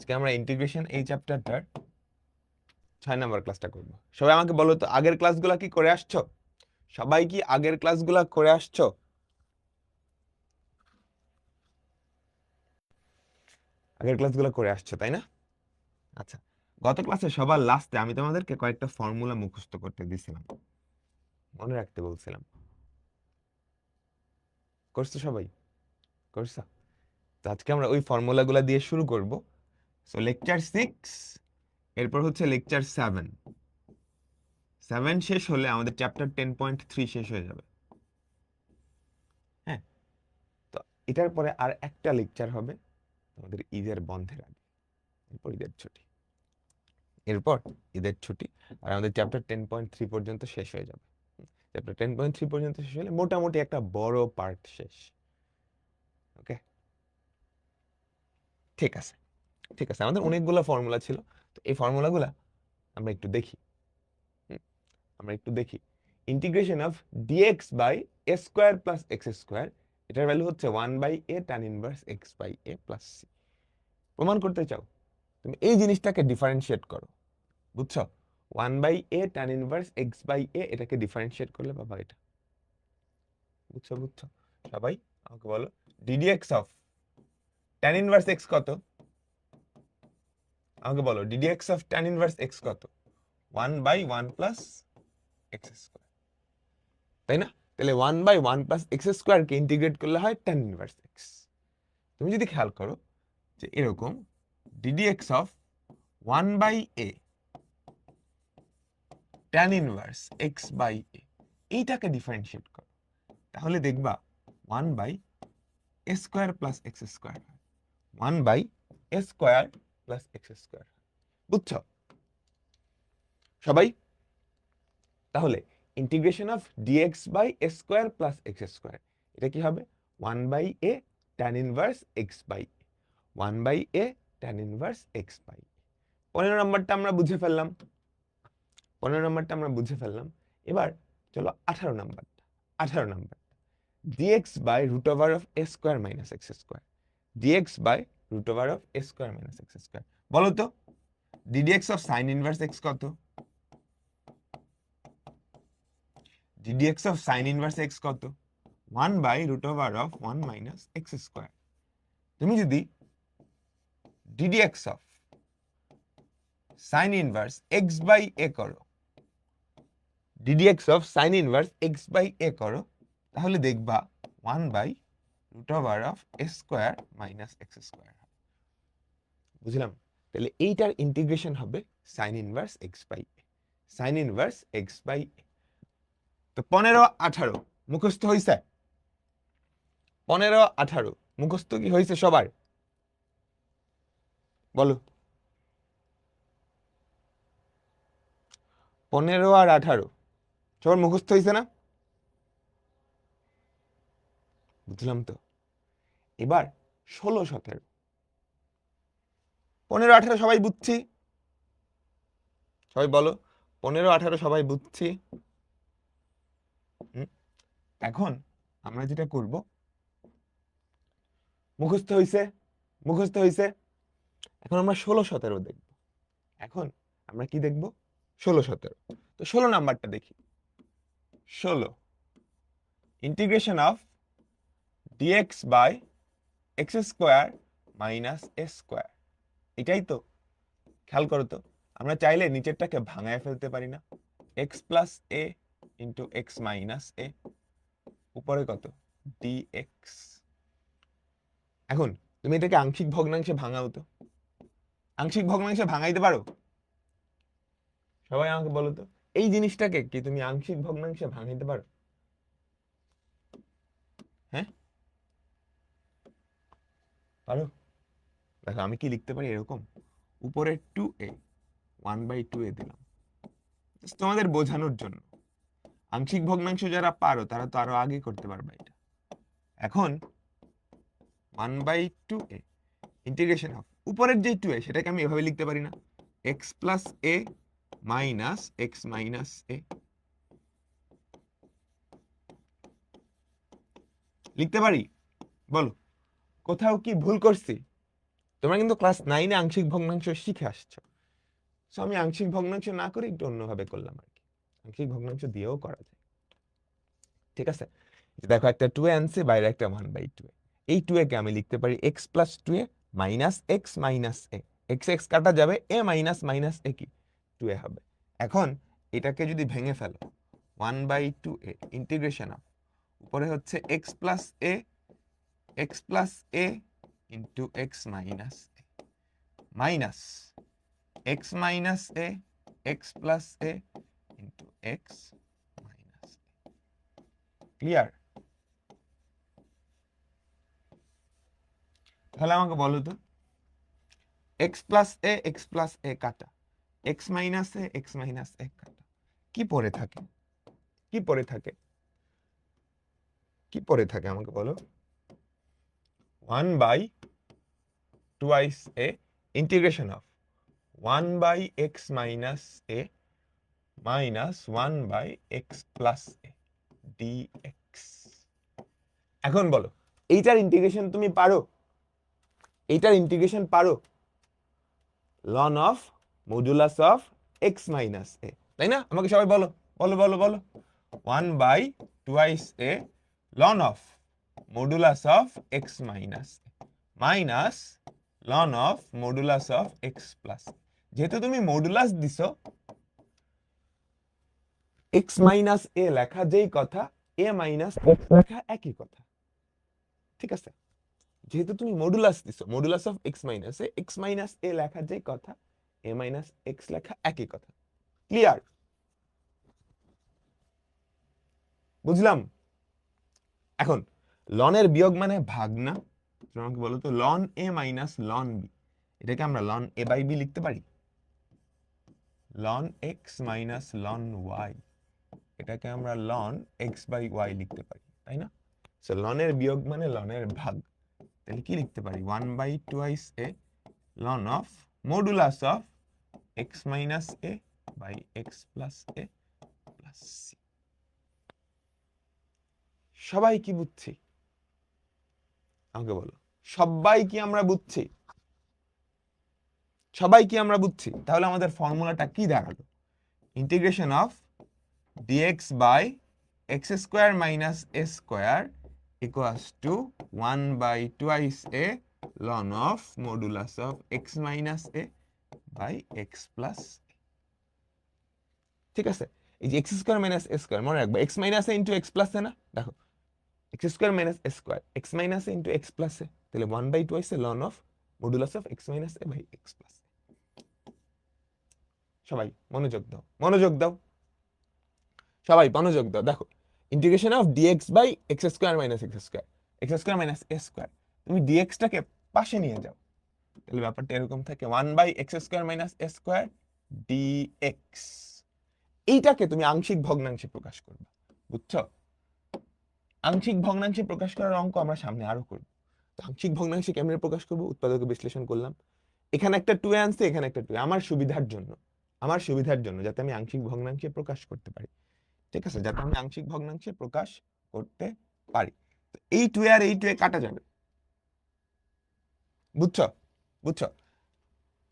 আজকে আমরা ইন্টিগ্রেশন এই চ্যাপ্টারটার 6 নম্বর ক্লাসটা করব। সবাই আমাকে বলো তো, আগের ক্লাসগুলো কি করে আসছো? সবাই কি আগের ক্লাসগুলো করে আসছো? আগের ক্লাসগুলো করে আসছো, তাই না? আচ্ছা, গত ক্লাসে সবার লাস্টে আমি তোমাদেরকে কয়েকটা ফর্মুলা মুখস্থ করতে দিয়েছিলাম, মনে রাখতে বলছিলাম। করছো সবাই? করছো? তো আজকে আমরা ওই ফর্মুলাগুলো দিয়ে শুরু করব। সো লেকচার 6, এরপর হচ্ছে লেকচার 7। 7 শেষ হলে আমাদের চ্যাপ্টার 10.3 শেষ হয়ে যাবে। হ্যাঁ, তো এটার পরে আর একটা লেকচার হবে আমাদের ঈদের বন্ধের আগে, এরপর ঈদের ছুটি, এরপর ঈদের ছুটি, আর আমাদের চ্যাপ্টার 10.3 পর্যন্ত শেষ হয়ে যাবে। চ্যাপ্টার 10.3 পর্যন্ত শেষ হলে মোটামুটি একটা বড় পার্ট শেষ। ওকে, ঠিক আছে, ঠিক আছে। আমাদের অনেকগুলো ফর্মুলা ছিল, তো এই ফর্মুলাগুলা আমরা একটু দেখি। আমরা একটু দেখি integration of dx by a square plus x square, এটার ভ্যালু হচ্ছে 1/a tan inverse x by a plus c. প্রমাণ করতে চাও, তুমি এই জিনিসটাকে ডিফারেন্সিয়েট করো, বুঝছো? 1/a tan inverse x by a, এটাকে ডিফারেন্সিয়েট করলে বাবা এটা, বুঝছো? বুঝছো সবাই? আমাকে বলো ddx of tan inverse x কত? আমাকে বলো ddx of tan inverse x কত? 1/1 প্লাস এক্স স্কোয়ার, তাই না? তাহলে 1/1 প্লাস এক্স স্কোয়ারকে ইন্টিগ্রেট করলে হয় tan ইনভার্স x। তুমি যদি খেয়াল করো যে এরকম ddx of 1/a tan inverse x by a, এইটাকে ডিফারেন্সিয়েট করো, তাহলে দেখবা 1/a square plus x square, 1/a square plus x square. বুঝছো সবাই? তাহলে integration of dx by a square plus x square, এটা কি হবে? 1/a tan inverse x by a, 1/a tan inverse x by a। 15 নম্বরটা আমরা বুঝে ফেললাম, 15 নম্বরটা আমরা বুঝে ফেললাম। এবার চলো 18 নম্বরটা। 18 number dx by root over of a square minus x square, dx by root over of a square minus x square. বলো তো ddx of sine inverse x কত? ddx of sine inverse x কত? 1 by root over of 1 minus x square. তুমি যদি ddx of sine inverse x by a করো, ddx of sine inverse x by a করো, তাহলে দেখবা 1 by root over of a square minus x square. বুঝলাম? তাহলে এইটার ইন্টিগ্রেশন হবে sine inverse x by a, sine inverse x by a. তো 15-18 মুখস্থ হইছে? 15-18 মুখস্থ কি হয়েছে সবার? বলো 15 আর 18 সবার মুখস্থ হয়েছে না? বুঝলাম তো। এবার 16-17, 15-18 সবাই বুঝছি? সবাই বলো 15-18 সবাই বুঝছি। এখন আমরা যেটা করব, মুখস্থ হইছে, মুখস্থ হইছে, এখন আমরা 16-17 দেখব। এখন আমরা কি দেখব? 16-17। তো 16 নাম্বারটা দেখি। 16 integration of dx by x square minus a square, এটাই তো। খেয়াল করো তো, আমরা চাইলে নিচেরটাকে ভাঙায় ফেলতে পারি না? এক্স প্লাস এ ইন্টু এক্স মাইনাস এ, উপরে কত? dx। এখন তুমি এটাকে আংশিক ভগ্নাংশে ভাঙাও তো, আংশিক ভগ্নাংশে ভাঙাইতে পারো? সবাই আমাকে বলো তো, এই জিনিসটাকে কি তুমি আংশিক ভগ্নাংশে ভাঙাইতে পারো? হ্যাঁ, পারো? দেখো আমি কি লিখতে পারি, এরকম উপরে 2a 1/2a দিলাম, তোমাদের বোঝানোর জন্য। আংশিক ভগ্নাংশ যারা পারো তারা তো আরো আগে করতে পারবে এটা। এখন 1/2a ইন্টিগ্রেশন অফ উপরের যে 2a, সেটাকে আমি এভাবে লিখতে পারি না? এক্স প্লাস এ মাইনাস এক্স মাইনাস এ, লিখতে পারি? বলো কোথাও কি ভুল করছি? তোমরা কিন্তু ক্লাস 9-এ আংশিক ভগ্নাংশ শিখে আসছো। সো আমি আংশিক ভগ্নাংশ না করে একটু অন্যভাবে করলাম আর কি। আংশিক ভগ্নাংশ দিয়েও করা যায়, ঠিক আছে। দেখো একটা 2a আনছে, বাইরে একটা 1/2a। এই 2a কে আমি লিখতে পারি x plus 2a minus x minus a। x x কাটা যাবে, a মাইনাস মাইনাস a কি 2a হবে। এখন এটাকে যদি ভেঙে ফেলো 1/2a ইন্টিগ্রেশন অফ, উপরে হচ্ছে x plus a into x minus a minus x minus a x plus a into x minus a। Clear? তাহলে আমাকে বলো তো, x প্লাস a কাটা x মাইনাস a কাটা কি পড়ে থাকে, কি পড়ে থাকে, কি পড়ে থাকে আমাকে বলো। 1/2a integration of 1/x minus a minus 1/x plus a dx। এখন বলো এইটার ইন্টিগ্রেশন তুমি পারো? এইটার ইন্টিগ্রেশন পারো? Ln of modulus of x minus a, তাই না? আমাকে সবাই বলো বলো বলো বলো। 1/2a ln of modulus of x minus minus ln of modulus of x plus. যেহেতু তুমি মডুলাস দিছো, x মাইনাস a লেখা যেই কথা, a মাইনাস x লেখা একই কথা, ঠিক আছে। যেহেতু তুমি মডুলাস দিছো, modulus of x minus a লেখা যেই কথা, a মাইনাস x লেখা একই কথা। ক্লিয়ার? বুঝলাম? এখন লনের বিয়োগ মানে ভাগ না? তোমাকে বলো তো, ln a minus ln b, এটাকে আমরা লন a বাই b লিখতে পারি? Ln x minus ln y, এটাকে আমরা লন x বাই y লিখতে পারি, তাই না? সো লনের বিয়োগ মানে লনের ভাগ। তাহলে কি লিখতে পারি? 1/2a ln of modulus of x minus a by x plus a plus c। সবাই কি বুঝছি? আমাকে বলো, সবাই কি আমরা বুঝছি? সবাই কি আমরা বুঝছি? তাহলে আমাদের ফর্মুলাটা কি দাঁড়ালো? Integration of dx by x square minus a square equals to 1/2a ln of modulus of x minus a by x plus. ঠিক আছে? এই যে x square minus a square মনে রাখবে, x minus a into x plus a না? দেখো x square minus a square, x minus a into x plus a, তাহলে 1/2a ln of modulus of x minus a by x plus. সবাই মনোযোগ দাও, মনোযোগ দাও, সবাই মনোযোগ দাও। দেখো integration of dx by x square minus x square, x square minus a square, তুমি dx টাকে পাশে নিয়ে যাও, তাহলে ব্যাপারটা এরকম থাকে 1/x square minus a square dx। এইটাকে তুমি আংশিক ভগ্নাংশে প্রকাশ করবে, বুঝছো? আংশিক ভগ্নাংশে প্রকাশ করার অঙ্ক আমরা সামনে আরো করব। আংশিক ভগ্নাংশে কেমনে প্রকাশ করব? উৎপাদক বিশ্লেষণ করলাম, এখানে একটা 2a আনছে, এখানে একটা 2a, আমার সুবিধার জন্য, আমার সুবিধার জন্য, যাতে আমি আংশিক ভগ্নাংশে প্রকাশ করতে পারি, ঠিক আছে, যাতে আমি আংশিক ভগ্নাংশে প্রকাশ করতে পারি। তো এই 2a আর এই 2a কাটা যাবে, বুঝছো? বুঝছো?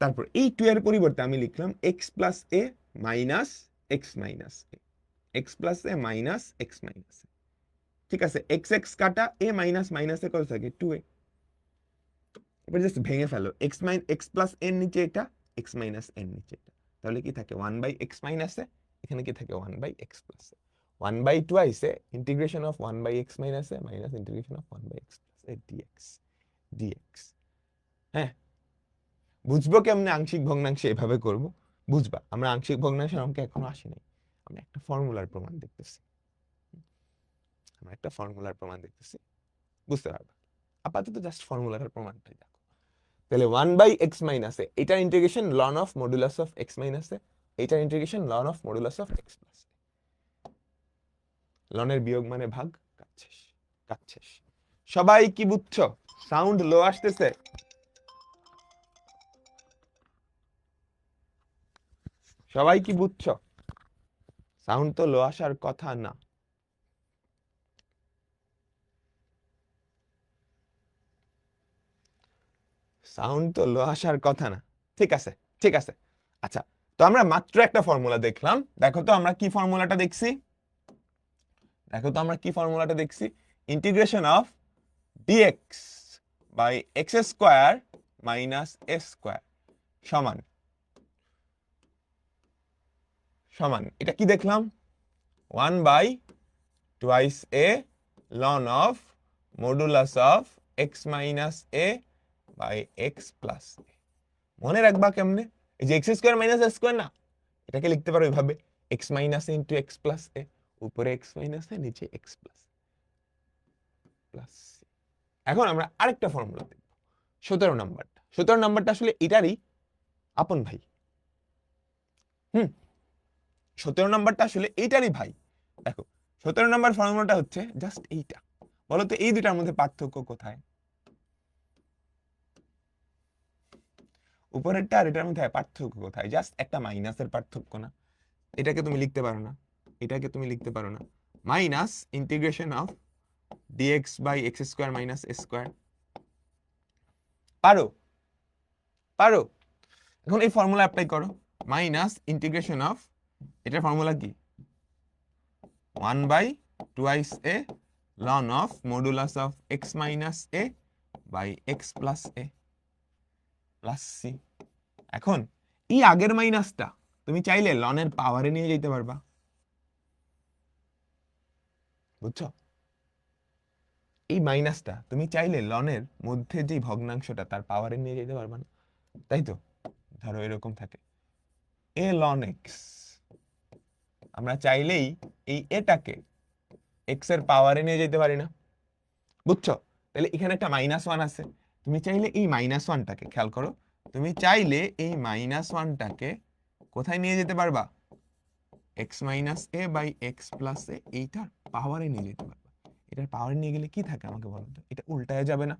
তারপর এই 2 এর পরিবর্তে আমি লিখলাম x plus a minus x minus a, x plus a minus x minus a, ঠিক আছে। x x কাটা, a মাইনাস মাইনাসে কত থাকে? 2a। এবার জাস্ট ভেঙে ফেলো, x প্লাস এর নিচে এটা, x মাইনাস এর নিচে এটা, তাহলে কি থাকে? 1/x মাইনাস এ, এখানে কি থাকে? 1/x প্লাস এ। 1/2 আইসে integration of 1/x minus A minus integration of 1/x plus A dx dx। হ্যাঁ, বুঝবো কেমনে আংশিক ভগ্নাংশে এভাবে করব? বুঝবা, আমরা আংশিক ভগ্নাংশের অঙ্কে এখনো আসি নাই, আমরা একটা ফর্মুলার প্রমাণ দেখতেছি, আমরা একটা ফর্মুলার প্রমাণ দেখতেছি, বুঝতে পারবা। আপাতত জাস্ট ফর্মুলার প্রমাণটাই দেখো। তাহলে 1/x মাইনাস এ, এটার integration ln of modulus of x minus a, এটার integration ln of modulus of x plus a. লনের বিয়োগ মানে ভাগ, কাজ শেষ, কাজ শেষ। সবাই কি বুঝছো? সাউন্ড লো আসতেছে? সবাই কি বুঝছো? সাউন্ড তো লো আসার কথা না। সাউন্ড তো লো আসার কথা না। ঠিক আছে, ঠিক আছে। আচ্ছা, তো আমরা মাত্র একটা ফর্মুলা দেখলাম। দেখো তো আমরা কি ফর্মুলাটা দেখছি, দেখো তো আমরা কি ফর্মুলাটা দেখছি। Integration of dx by x square minus a square সমান সমান এটা কি দেখলাম, 1/2a ln of modulus of x minus a by x plus a। মনে রাখবা কেমনে, এই যে x square minus a square না, এটাকে লিখতে পারো এইভাবে, এক্স মাইনাস এ ইন্টু এক্স প্লাস এ, উপরে এক্স মাইনাস এ, নিচে এক্স প্লাস প্লাস। এখন আমরা আরেকটা ফর্মুলা দেখব, 17 নাম্বারটা। 17 নাম্বারটা আসলে এটারই আপন ভাই। 17 নাম্বারটা আসলে এইটারই ভাই। দেখো 17 নাম্বার ফর্মুলাটা হচ্ছে জাস্ট এইটা। বলো তো এই দুটার মধ্যে পার্থক্য কোথায়? উপরেরটা আর এটার মধ্যে পার্থক্য কোথায়? জাস্ট একটা মাইনাসের পার্থক্য না? এটাকে তুমি লিখতে পারো না, এটাকে তুমি লিখতে পারো না, minus integration of dx by x square minus a square. পারো পারো। এখন এই ফর্মুলা অ্যাপ্লাই করো, মাইনাস ইন্টিগ্রেশন অফ, এটার ফর্মুলা কি, 1/2a ln of modulus of x minus a by x plus a plus c। এখন এই আগের মাইনাসটা তুমি চাইলে লনের পাওয়ারে নিয়ে যেতে পারবা, বুঝছো? এই মাইনাসটা তুমি চাইলে লনের মধ্যে যে ভগ্নাংশটা তার পাওয়ারে নিয়ে যেতে পারবা না, তাই তো? ধরো এরকম থাকে a ln x, আমরা চাইলেই এই এটাকে x এর পাওয়ারে নিয়ে যেতে পারি না, বুঝছো? তাহলে এখানে একটা -1 আছে, তুমি চাইলে এই -1টাকে, খেয়াল করো, তুমি চাইলে এই -1টাকে কোথায় নিয়ে যেতে পারবা? x minus a by x plus a, এইটার পাওয়ারে নিয়ে যেতে পারবা। এটার পাওয়ারে নিয়ে গেলে কি থাকে আমাকে বলো তো, এটা উল্টায় যাবে না?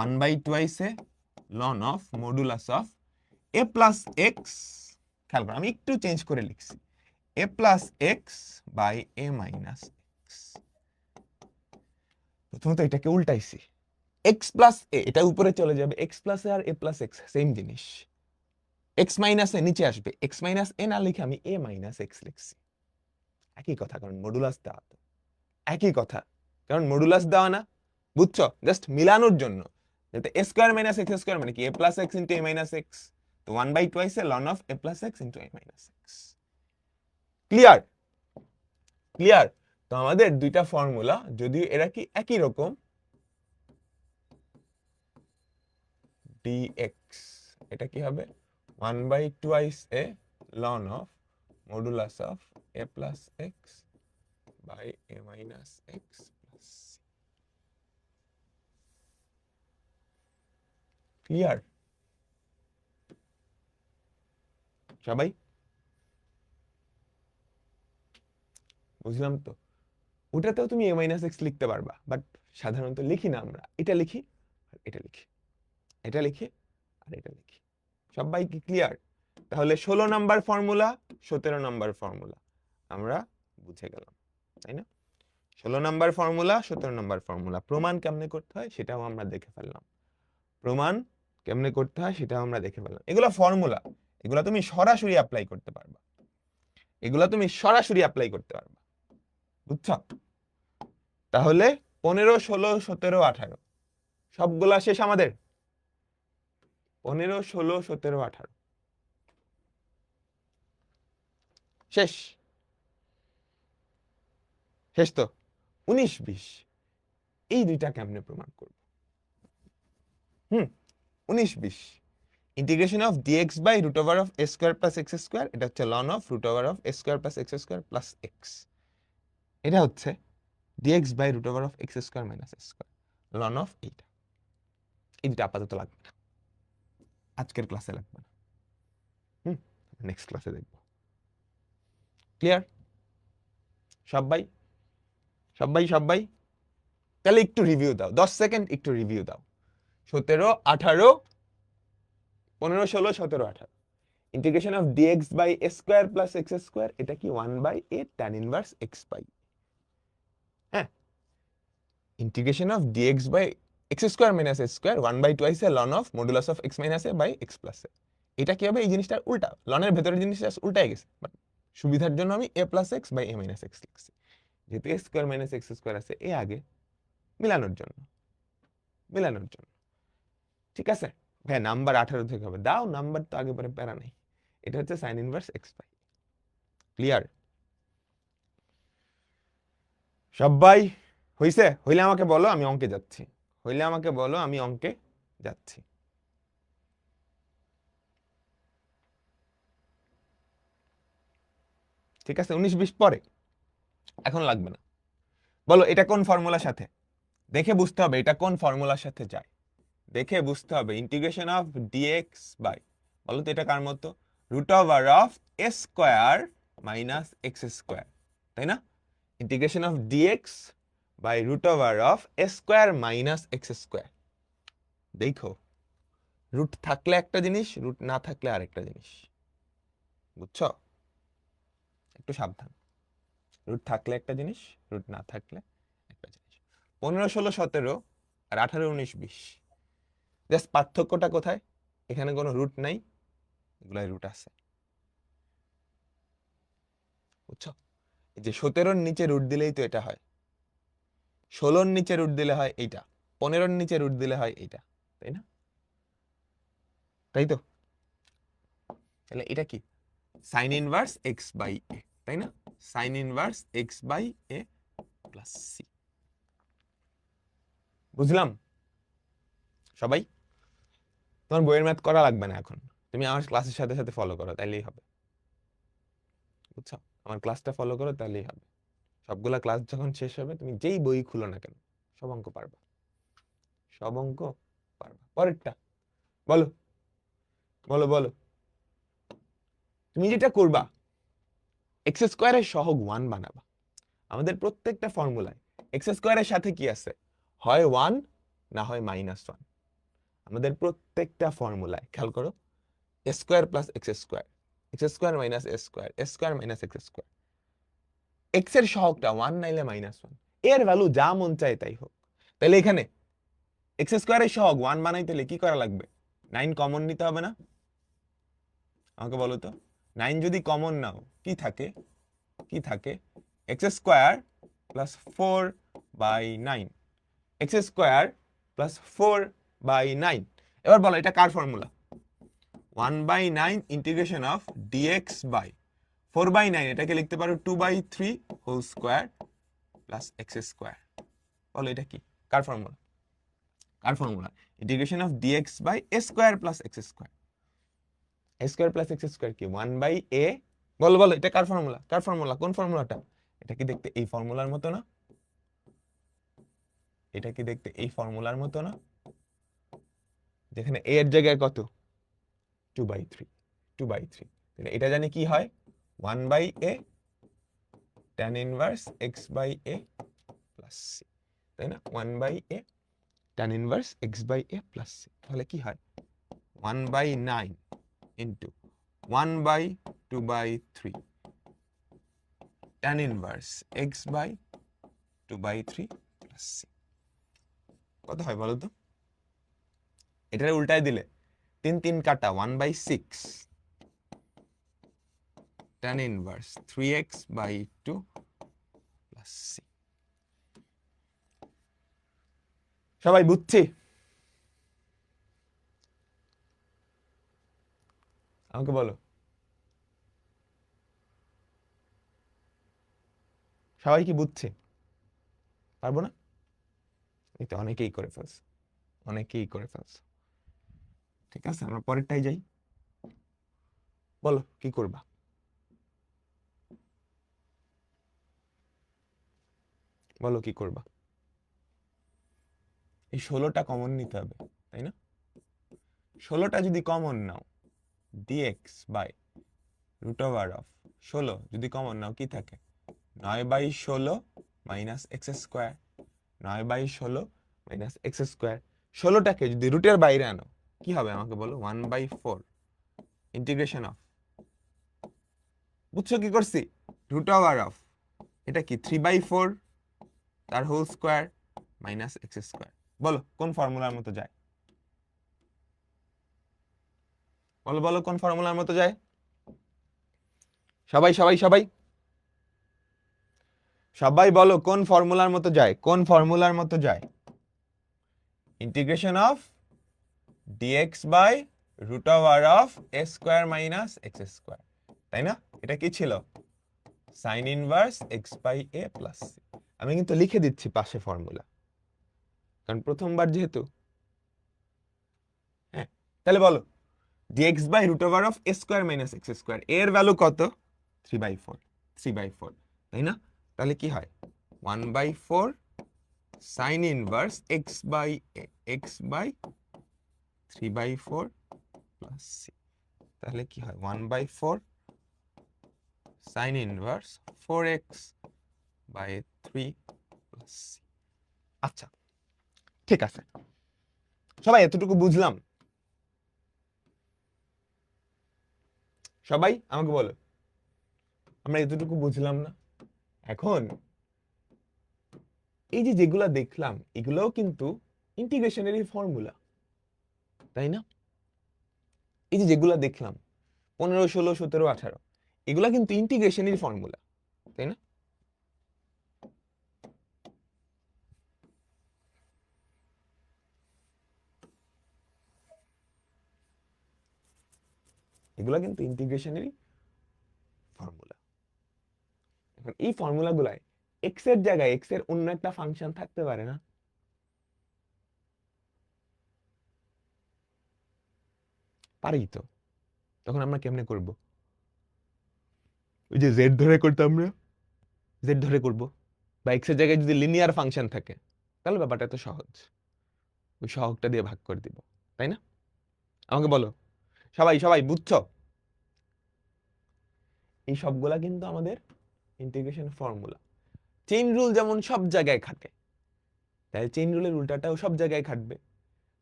1/2a ln of modulus of a plus x, খেয়াল করো আমি একটু চেঞ্জ করে লিখছি, a plus x by a minus x। প্রথমত এটাকে উল্টাইছি, x প্লাস এ এটা উপরে চলে যাবে, x প্লাস এ আর a প্লাস x সেম জিনিস, x মাইনাস এ নিচে আসবে, x মাইনাস এ না লিখে আমি a মাইনাস x লিখছি। একই কথা, কারণ মডুলাস দেওয়া, তো একই কথা, কারণ মডুলাস দেওয়া না, বুঝছো? জাস্ট মিলানোর জন্য, যাতে a square minus x square মানে কি a plus x into a minus x, তো 1/2 ln of a plus x into a minus x। Clear? Clear? তো আমাদের দুইটা ফর্মুলা যদিও এরা কি একই রকম, dx এটা কি হবে 1/2a ln of modulus of a plus x by a minus x plus c। Clear সবাই? বুঝলাম তো। ওটাতেও তুমি a minus x লিখতে পারবা, বাট সাধারণত লিখি না আমরা, এটা লিখি আর এটা লিখি, এটা লিখি আর এটা লিখি। সবাই কি ক্লিয়ার? তাহলে 16 নাম্বার ফর্মুলা, 17 নাম্বার ফর্মুলা আমরা বুঝে গেলাম, তাই না? 16 নাম্বার ফর্মুলা, 17 নাম্বার ফর্মুলা, প্রমাণ কেমনে করতে হয় সেটাও আমরা দেখে ফেললাম, প্রমাণ কেমনে করতে হয় সেটাও আমরা দেখে ফেললাম। এগুলো ফর্মুলা, এগুলো তুমি সরাসরি অ্যাপ্লাই করতে পারবা, এগুলো তুমি সরাসরি অ্যাপ্লাই করতে পারবা, বুঝছো? তাহলে 15, 16, 17, 18 সবগুলা শেষ আমাদের, 15, 16, 17, 18 শেষ, শেষ তো। 19, 20 এই দুইটা কেমনে প্রমাণ করব? 19, 20 integration of dx by root over of a square plus x square, এটা হচ্ছে ln of root over of a square plus x square plus x, এটা হচ্ছে dx by root over of x square minus s square ln of এইটা। এই দুটো আপাতত লাগবে না, আজকের ক্লাসে লাগবে না, নেক্সট ক্লাসে দেখব। ক্লিয়ার সবাই? সবাই সবাই তাহলে একটু রিভিউ দাও, 10 সেকেন্ড একটু রিভিউ দাও। 17, 18, 15, 16, 17, 18 integration of dx by a square plus x square, এটা কি 1/a tan inverse x by, হ্যাঁ, integration of dx by x square minus a square 1/2 a ln of modulus of x minus a by x plus a. এটা কি হবে? এই জিনিসটার উল্টা, লনের ভেতরের জিনিসটা উল্টাই গেছে, বাট সুবিধার জন্য আমি a plus x by a minus x লিখছি, যেহেতু x square minus x square আছে এ আগে, মিলানোর জন্য। ঠিক আছে ভাই, নাম্বার 18 থেকে হবে, দাও নাম্বার তো আগে পরে প্যারা নাই। এটা হচ্ছে সাইন ইনভার্স এক্স পাই। ক্লিয়ার সবাই? হইছে? হইলে আমাকে বলো, আমি অঙ্কে যাচ্ছি। ঠিক আছে, 19-20 পরে, এখন লাগবে না। বলো এটা কোন ফর্মুলার সাথে, দেখে বুঝতে হবে এটা কোন ফর্মুলার সাথে যায়, দেখে বুঝতে হবে। ইন্টিগ্রেশন অফ ডিএক্স বাই, বলো তো এটা কার মতো? Root over of a square minus x square, তাই না? Integration of dx by root over of a square minus x square. দেখো, রুট থাকলে একটা জিনিস, রুট না থাকলে আরেকটা জিনিস, বুঝছো? একটু সাবধান, রুট থাকলে একটা জিনিস, রুট না থাকলে একটা জিনিস। 15, 16, 17 আর 18, 19, 20, জাস্ট পার্থক্যটা কোথায়? এখানে কোনো রুট নাই, এগুলাই রুট আছে, বুঝছো? এই যে 17-র নিচে রুট দিলেই তো এটা হয়, 16-র নিচে রুট দিলে হয় এইটা, 15-র নিচে রুট দিলে হয় এইটা, তাই না? তাই তো? তাহলে এটা কি? Sine inverse x by a, তাই না? Sine inverse x by a plus c. বুঝলাম সবাই? তোমার বইয়ের ম্যাথ করা লাগবে না এখন, তুমি আমার ক্লাসের সাথে সাথে ফলো করো, তাইলেই হবে, বুঝছো? আমার ক্লাসটা ফলো করো, তাহলেই হবে। সবগুলা ক্লাস যখন শেষ হবে, তুমি যেই বই খুলো না কেন, সব অঙ্ক পারবা, সব অঙ্ক পারবা। পরেরটা বলো, বলো বলো। তুমি যেটা করবা, এক্স স্কোয়ারের সহগ 1 বানাবা। আমাদের প্রত্যেকটা ফর্মুলায় এক্স স্কোয়ারের সাথে কি আছে? হয় 1 না হয় -1। আমাদের প্রত্যেকটা ফর্মুলায় খেয়াল করো, a square plus x square minus a square minus x square. X এর সহগটা 1 নাইলে -1, এর ভ্যালু যা মন চায় তাই হোক। তাহলে এখানে এক্স স্কোয়ারের সহগ 1 বানাইতে হলে কি করা লাগবে? 9 কমন নিতে হবে না? আমাকে বলো তো, 9 যদি কমন নাও কি থাকে? X square plus 4/9, x square plus 4/9। এবার বলো এটা কার formula? 1/9 integration of dx by 4/9, এটাকে লিখতে পারো 2/3 whole square plus x square. বলো এটা কি? কার formula? Integration of dx by a square plus x square. A square plus x square কি? 1/a। বলো বলো এটা কার ফর্মুলা? কোন ফর্মুলাটা? এটা কি দেখতে এই ফর্মুলার মতো না? যেখানে a এর জায়গায় কত? 2/3। তাহলে এটা জানি কি হয়? 1/a tan inverse x by a plus c, তাই না? 1/a tan inverse x by a plus c, তাহলে কি হয়? 1/9 into 1/2/3 tan inverse x by 2/3 plus c। কত হয় বলো তো? এটার উল্টায় দিলে 3 3 কাটা 1/6 tan inverse 3x/2 plus c। সবাই বুঝছি? আমাকে বলো, সবাই কি বুঝছে? পারবো না? এই তো অনেকেই করে ফেলছে, ঠিক আছে, আমরা পরেরটাই যাই। বলো কি করবা? এই 16টা কমন নিতে হবে, তাই না? 16টা যদি কমন নাও, dx by root over of 16 যদি কমন নাও কি থাকে? 9/16 minus x square, 9/16 minus x square. 16টাকে যদি রুটের বাইরে আনো কি হবে আমাকে বলো? 1/4 ইন্টিগ্রেশন অফ, বুঝছো কি করছি? রুট ওভার অফ এটা কি 3/4 তার whole square minus x square. বলো কোন ফর্মুলার মতো যায়? বলো বলো কোন ফর্মুলার মতো যায়? সবাই সবাই সবাই সবাই বলো কোন ফর্মুলার মতো যায়? কোন ফর্মুলার মতো যায়? Integration of dx by root over of a square minus x square, তাই না? এটা কি ছিল? Sine inverse x by a plus c। আমি কিন্তু লিখে দিচ্ছি পাশে ফর্মুলা, কারণ প্রথমবার যেহেতু। হ্যাঁ, তাহলে বলো dx by root over of a square minus x square, এর ভ্যালু কত? 3/4, 3/4, তাই না? তাহলে কি হয়? 1/4 sine inverse x by a, x by 3/4 plus c। তাহলে কি হয়? 1/4 sine inverse 4x by 3 plus c। আচ্ছা, ঠিক আছে, সবাই এতটুকু বুঝলাম? সবাই আমাকে বলো, আমরা এতটুকু বুঝলাম না? এখন এই যে যেগুলা দেখলাম এগুলোও কিন্তু ইন্টিগ্রেশনেরই ফর্মুলা, তাই না? এই যে যেগুলা দেখলাম 15, 16, 17, 18, এগুলা কিন্তু ইন্টিগ্রেশনেরই ফর্মুলা, তাই না? এগুলা কিন্তু ইন্টিগ্রেশনেরই ফর্মুলা। এখন এই ফর্মুলাগুলায় এক্স এর জায়গায় এক্স এর অন্য একটা ফাংশন থাকতে পারে না? পারেই তো। তখন আমরা কেমনে করব? ওই যে জেড ধরে করতাম আমরা, জেড ধরে করব। বা এক্স এর জায়গায় যদি লিনিয়ার ফাংশন থাকে তাহলে ব্যাপারটা তো সহজ, ওই সহগটা দিয়ে ভাগ করে দিব, তাই না? আমাকে বলো, সবাই সবাই বুঝছো? এই সবগুলা কিন্তু আমাদের ইন্টিগ্রেশন ফর্মুলা। চেইন রুল যেমন সব জায়গায় খাটে, তাই চেইন রুলের উল্টাটাও সব জায়গায় খাটবে।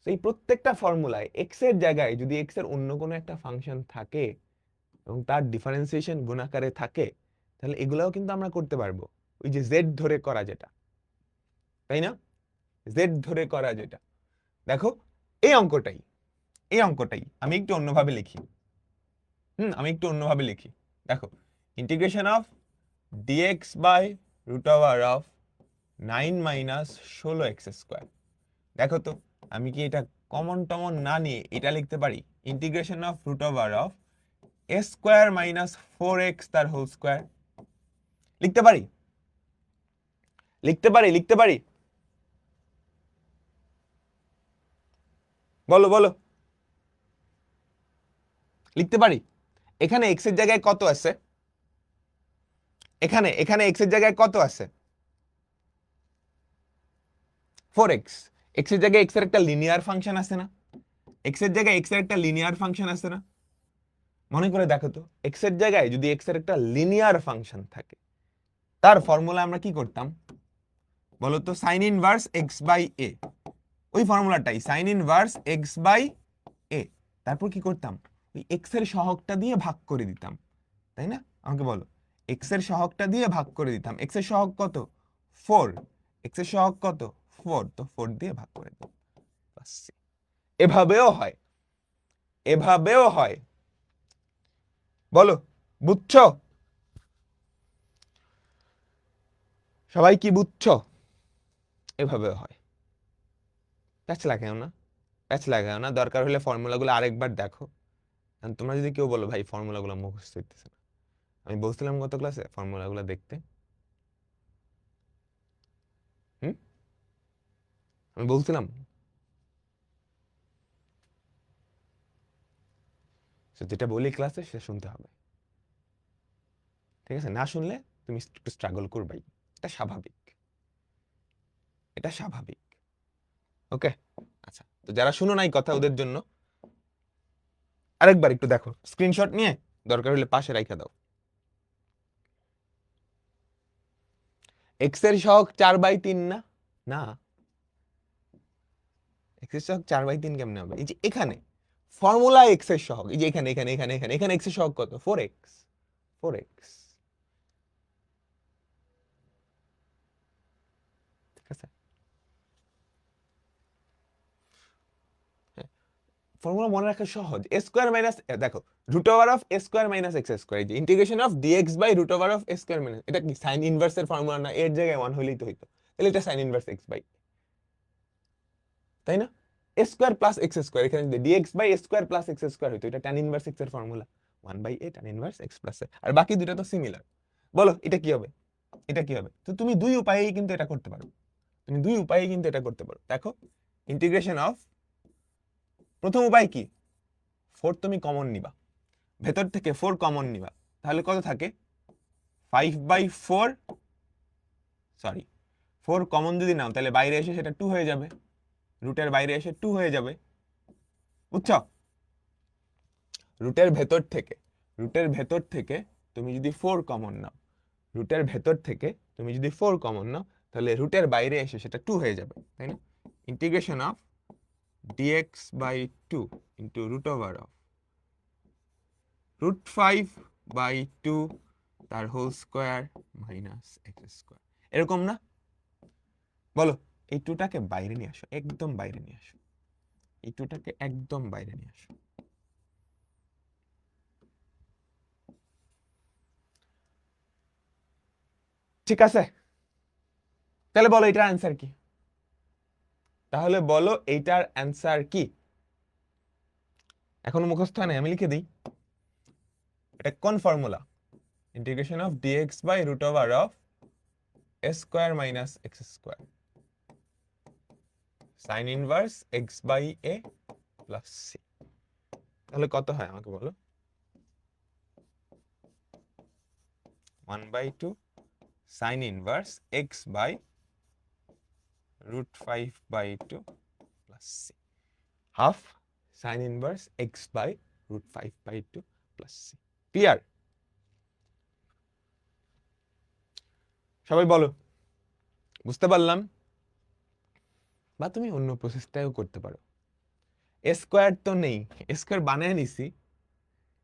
এই প্রত্যেকটা ফর্মুলায় এক্স এর জায়গায় যদি এক্স এর অন্য কোনো একটা ফাংশন থাকে এবং তার ডিফারেন্সিয়েশন গুণাকারে থাকে, তাহলে এগুলাও কিন্তু আমরা করতে পারবো। ওই যে জেড ধরে করা যেটা, তাই না? জেড ধরে করা যেটা, দেখো এই অঙ্কটাই, এই অঙ্কটাই আমি একটু অন্যভাবে লিখি। আমি একটু অন্যভাবে লিখি। দেখো, integration of dx by root over of 9 minus 16x square. দেখো তো আমি কি এটা কমন টমন না নিয়ে এটা লিখতে পারি? Integration of root over of a square minus 4x তার হোল স্কোয়ার। লিখতে পারি? লিখতে পারি? লিখতে পারি? বলো বলো, লিখতে পারি? এখানে x এর জায়গায় কত আছে? এখানে এখানে x এর জায়গায় কত আছে? 4x। x এর জায়গায় x এর একটা লিনিয়ার ফাংশন আছে না? x এর জায়গায় x এর একটা লিনিয়ার ফাংশন আছে না? মনে করে দেখো তো, x এর জায়গায় যদি x এর একটা লিনিয়ার ফাংশন থাকে, তার ফর্মুলা আমরা কি করতাম বলো তো? Sine inverse x by a, ওই ফর্মুলাটাই sine inverse x by a। তারপর কি করতাম? ওই x এর সহগটা দিয়ে ভাগ করে দিতাম, তাই না? আমাকে বলো, x এর সহগটা দিয়ে ভাগ করে দিতাম। x এর সহগ কত? 4। x এর সহগ কত? 4, তো 4 দিয়ে ভাগ করে দিতাম। এভাবেও হয়, এভাবেও হয়। বলো, বুঝছো? সবাই কি বুঝছো? এভাবেও হয়। প্যাচ লাগাও না, প্যাচ লাগাও না, দরকার হলে ফর্মুলাগুলো আরেকবার দেখো। তোমরা যদি কেউ বলো ভাই ফর্মুলাগুলো মুখস্থ হইতেছে না, আমি বলছিলাম গত ক্লাসে ফর্মুলাগুলো দেখতে। হুম, আমি বলছিলাম যেটা বলি ক্লাসে সেটা শুনতে হবে, ঠিক আছে? না শুনলে তুমি একটু স্ট্রাগল করবাই, এটা স্বাভাবিক, এটা স্বাভাবিক। ওকে, আচ্ছা, তো যারা শুনো নাই কথা ওদের জন্য আরেকবার একটু দেখো, স্ক্রিনশট নিয়ে দরকার হলে পাশে রাখা দাও। এক্স এর সহগ 4/3 না? না, এক্স এর সহগ 4/3 কেমনে হবে? এই যে এখানে ফর্মুলা এক্স এর সহগ, এই যে এখানে এখানে এখানে এখানে এখানে এক্স এর সহগ কত? 4x, 4x, ঠিক আছে? ফর্মুলা মনে রাখা সহজ। এ স্কোয়ার মাইনাস, দেখো root over of a square minus x square, এই যে integration of dx by root over of a square minus, এটা কি সাইন ইনভার্সের ফর্মুলা না? এর জায়গায় 1 হলেই তো হইতো, তাহলে এটা সাইন ইনভার্স এক্স বাই, তাই না? A square plus x square, এখানে যদি dx by a square plus x square হইতো, এটা tan ইনভার্স এক্স এর formula, 1 by a tan inverse x plus a. আর বাকি দুটো তো সিমিলার। বলো এটা কি হবে? এটা কি হবে? তো তুমি দুই উপায়েই কিন্তু এটা করতে পারো, তুমি দুই উপায়েই কিন্তু এটা করতে পারো। দেখো ইন্টিগ্রেশন অফ, প্রথম উপায় কি, 4 তুমি কমন নিবা, ভেতর থেকে 4 কমন নিবা, তাহলে কত থাকে 5/4, সরি 4 কমন যদি নাও তাহলে বাইরে এসে সেটা 2 হয়ে যাবে, রুটের বাইরে এসে 2 হয়ে যাবে, বুঝছো? রুটের ভেতর থেকে, রুটের ভেতর থেকে তুমি যদি 4 কমন নাও, রুটের ভেতর থেকে তুমি যদি 4 কমন নাও, তাহলে রুটের বাইরে এসে সেটা 2 হয়ে যাবে, তাই না? Integration of dx by 2 into root over of √5/2 তার whole square minus x square, এরকম না? বলো এই 2টাকে বাইরে নিয়ে আসো, একদম বাইরে নিয়ে আসো, এই 2টাকে একদম বাইরে নিয়ে আসো। ঠিক আছে, তাহলে বলো এটার অ্যান্সার কি? তাহলে বলো এইটার অ্যান্সার কি? এখনো মুখস্থ হয় না, আমি লিখে দিই। এটা কোন formula? Integration of dx by root over of a square minus x square sine inverse x by a plus c. তাহলে কত হয় আমাকে বলো? 1/2 sine inverse x by √5/2 plus c, half sine inverse x by √5/2 plus c. Clear? সবাই বলো বুঝতে পারলাম? বা তুমি অন্য প্রসেসটাও করতে পারো, এ স্কোয়ার তো নেই, এ স্কোয়ার বানায় নিছি,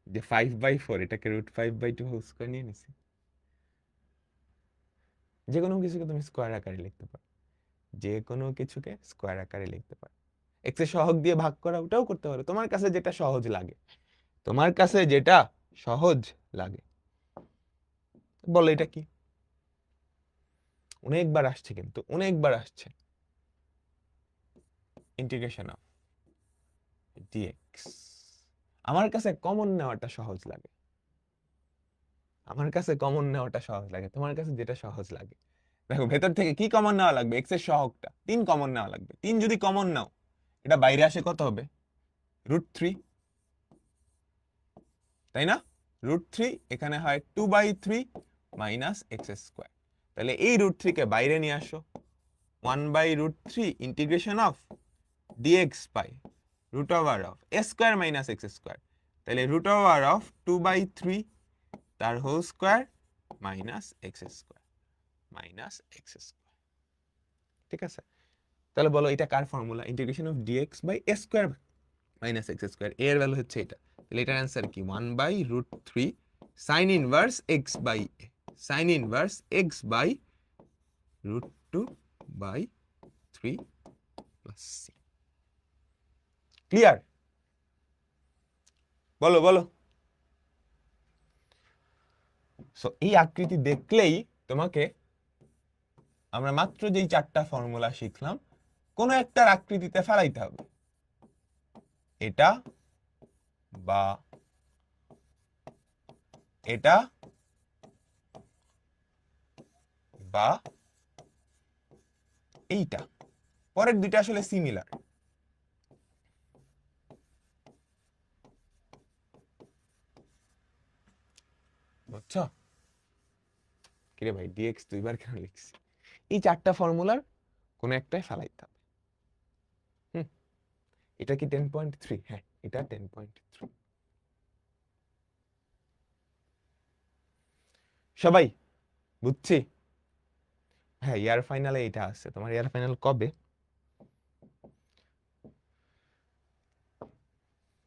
যে 5/4 এটাকে √5/2 হোল স্কোয়ার নিয়ে নিছি। যে কোনো কিছুকে তুমি স্কোয়ার আকারে লিখতে পারো, যে কোনো কিছুকে স্কোয়ার আকারে লিখতে পারো। এক্স এর সহগ দিয়ে ভাগ করা, ওটাও করতে পারো, তোমার কাছে যেটা সহজ লাগে, তোমার কাছে যেটা সহজ লাগে। বলো এটা কি? অনেকবার আসছে, কিন্তু অনেকবার আসছে। ইন্টিগ্রেশন অফ ডিএক্স, আমার কাছে কমন নেওয়াটা সহজ লাগে, আমার কাছে কমন নেওয়াটা সহজ লাগে, তোমার কাছে যেটা সহজ লাগে। দেখো ভেতর থেকে কি কমন নেওয়া লাগবে? এক্স এর সহগটা 3 কমন নেওয়া লাগবে, 3 যদি কমন নাও এটা বাইরে আসে কত হবে? √3, তাই না? √3 এখানে হয় 2/3 মাইনাস এক্স স্কোয়ার, তাহলে এই √3 কে বাইরে নিয়ে আসো, 1/√3 integration of dx by root over of a square minus x square, তাহলে রুট ওভার অফ 2/3 তার whole square minus x square minus x square. ঠিক আছে, তাহলে বলো এটা কার formula? Integration of dx by a square minus x square, এর value হচ্ছে এটা, তাহলে এটার অ্যান্সার কি? 1/√3 sine inverse x by a, sine inverse x by √2/3 plus c. Clear? বলো বলো। সো এই আকৃতি দেখলেই তোমাকে, আমরা মাত্র যেই 4টা ফর্মুলা শিখলাম, কোনো একটার আকৃতিতে ফেলাইতে হবে, এটা বা এটা বা এইটা, পরের দুইটা আসলে সিমিলার। বুঝছো? কিরে ভাই ডিএক্স দুইবার কেন লিখছি? এই 4টা ফর্মুলার কোন একটাই ফেলাইতে হবে। এটা কি 10.3? হ্যাঁ এটা 10.3। সবাই বুঝছি? হ্যাঁ ইয়ার ফাইনালে এটা আছে, তোমার ইয়ার ফাইনাল কবে?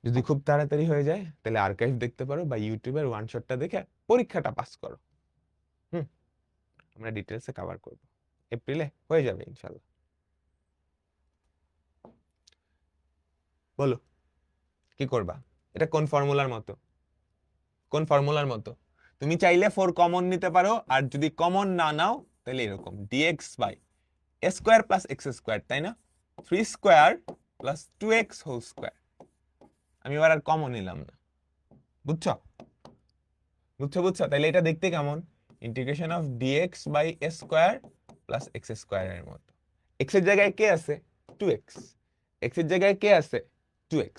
যদি খুব তাড়াতাড়ি হয়ে যায় তাহলে আর্কাইভ দেখতে পারো, বা ইউটিউবের ওয়ান শটটা দেখে পরীক্ষাটা পাস করো। আমরা ডিটেলসে কভার করব, এপ্রিলে হয়ে যাবে ইনশাল্লাহ। বলো কি করবা? এটা কোন ফর্মুলার মতো? কোন ফর্মুলার মতো? তুমি চাইলে 4 কমন নিতে পারো, আর যদি কমন না নাও তাহলে এরকম dx by a square plus x square, তাই না? 3 square plus 2x whole square. আমি এবার আর কমন নিলাম না, বুঝছো? বুঝছো বুঝছো? তাহলে এটা দেখতে কেমন? Integration of dx by a square plus x square এর মতো। x এর জায়গায় কে আছে? 2x। x এর জায়গায় কে আছে? 2x।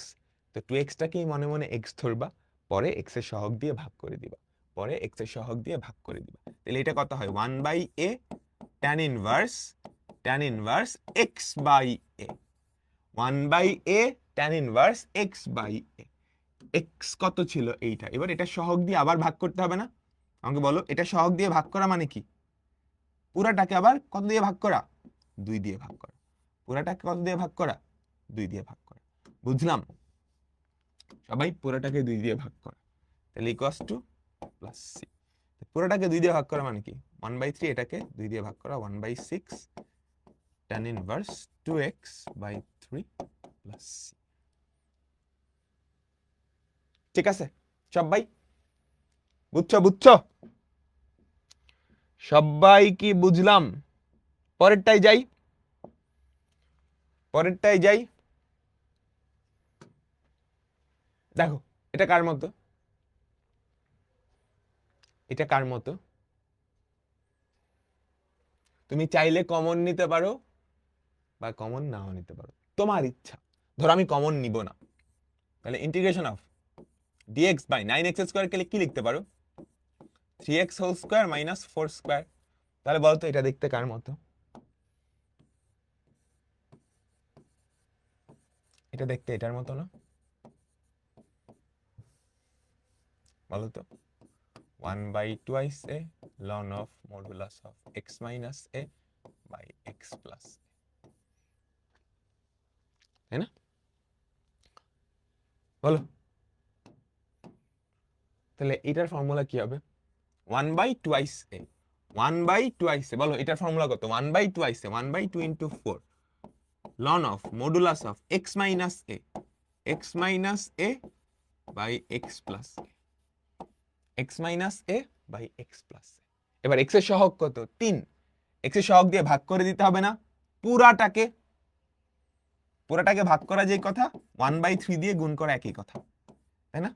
তো 2x টাকেই মনে মনে x ধরবা, পরে x এর সহগ দিয়ে ভাগ করে দিবা, পরে x এর সহগ দিয়ে ভাগ করে দিবা। তাহলে এটা কত হয়? 1 by a tan inverse x by a। 1 by a tan inverse x by a। x কত ছিল? এইটা। এবার এটা সহগ দিয়ে আবার ভাগ করতে হবে না? আমাকে বলো, এটা সহগ দিয়ে ভাগ করা মানে কি? পুরাটাকে আবার কত দিয়ে ভাগ করা? 2 দিয়ে ভাগ করা। পুরাটাকে কত দিয়ে ভাগ করা? 2 দিয়ে ভাগ করা। বুঝলাম সবাই? পুরাটাকে 2 দিয়ে ভাগ করা, তাহলে ইকুয়ালস টু প্লাস সি। পুরাটাকে 2 দিয়ে ভাগ করা মানে কি? 1/3 এটাকে 2 দিয়ে ভাগ করা, 1/6 tan inverse 2x by 3 plus সি। ঠিক আছে সবাই? বুঝছো বুঝছো? সবাই কি বুঝলাম? পরেরটাই যাই, পরেরটাই যাই। দেখো এটা কার মতো? এটা কার মতো? তুমি চাইলে কমন নিতে পারো বা কমন নাও নিতে পারো, তোমার ইচ্ছা। ধরো আমি কমন নিব না, তাহলে integration of dx by 9x square কে কি লিখতে পারো? 3x whole square minus 4 square. তাহলে বলো তো এটা দেখতে কার মতো? এটা দেখতে এটার মতো না? বলো তো। 1 by twice a ln of modulus of x minus a by x plus, তাই না? বলো তাহলে এটার ফর্মুলা কি হবে? 1 by twice a, 1 by twice a। বলো এটার ফর্মুলা কত? 1 by twice a, 1 by 2 into 4 ln of modulus of x minus a, x minus a by x plus a, x minus a by x plus a। এবার x এর সহগ কত? 3। x এর সহগ দিয়ে ভাগ করে দিতে হবে না? পুরাটাকে, পুরাটাকে ভাগ করা যেই কথা, 1/3 দিয়ে গুণ করা একই কথা, তাই না?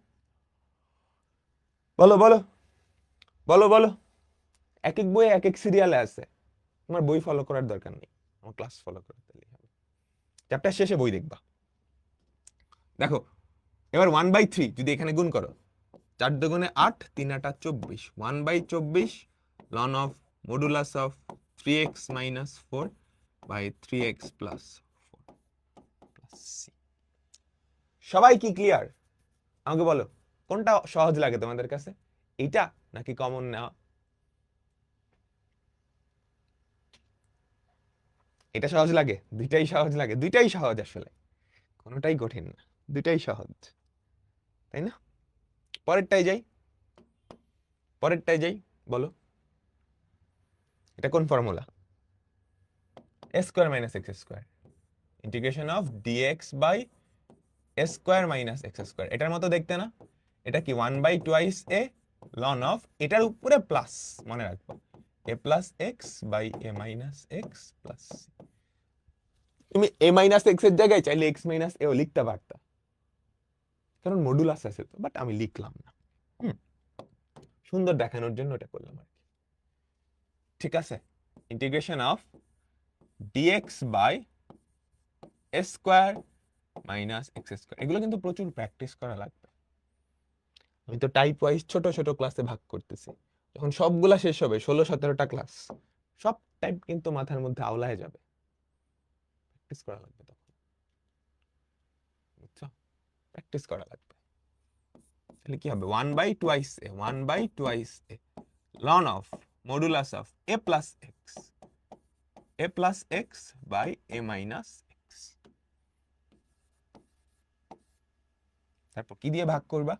বলো বলো বলো বলো। এক এক বই এক এক সিরিয়ালে আছে, তোমার বই ফলো করার দরকার নেই, আমার ক্লাস ফলো করতে হবে। চ্যাপ্টার শেষে বই দেখবা। দেখো এবার 1/3 যদি এখানে গুণ করো, 4 দুগুণে 8, 3 8 24, 1/24 ln of modulus of 3x minus 4 by 3x plus 4 plus সি। সবাই কি ক্লিয়ার? আমাকে বলো কোনটা সহজ লাগে তোমাদের কাছে, এইটা নাকি কমন নেওয়া? এটা সহজ লাগে? দুইটাই সহজ লাগে? দুইটাই সহজ আসলে, কোনোটাই কঠিন না, দুইটাই সহজ, তাই না? পরেরটাই যাই, পরেরটাই যাই। বলো এটা কোন formula? a square minus x square integration of dx by a square minus x square. এটার মতো দেখতে না? এটা কি 1 by twice a ln of, এটার উপরে প্লাস, মনে রাখবো, a plus x by a minus x plus c। তুমি a মাইনাস x এর জায়গায় চাইলে x মাইনাস a ও লিখতে পারতা, কারণ মডুলাস আছে তো, বাট আমি লিখলাম না। সুন্দর দেখানোর জন্য এটা করলাম আর কি। ঠিক আছে, integration of dx by a square minus x square. এগুলো কিন্তু প্রচুর প্র্যাকটিস করা লাগবে। আমি তো টাইপ ওয়াইজ ছোট ছোট ক্লাসে ভাগ করতেছি, যখন সবগুলা শেষ হবে 16-17টা ক্লাস, সব টাইপ কিন্তু মাথার মধ্যে আওলায় যাবে, প্র্যাকটিস করা লাগবে তখন, বুঝছো? প্র্যাকটিস করা লাগবে। তাহলে কি হবে? 1 by twice a, 1 by twice a ln of modulus of a plus x by a minus x। তারপর কি দিয়ে ভাগ করবা?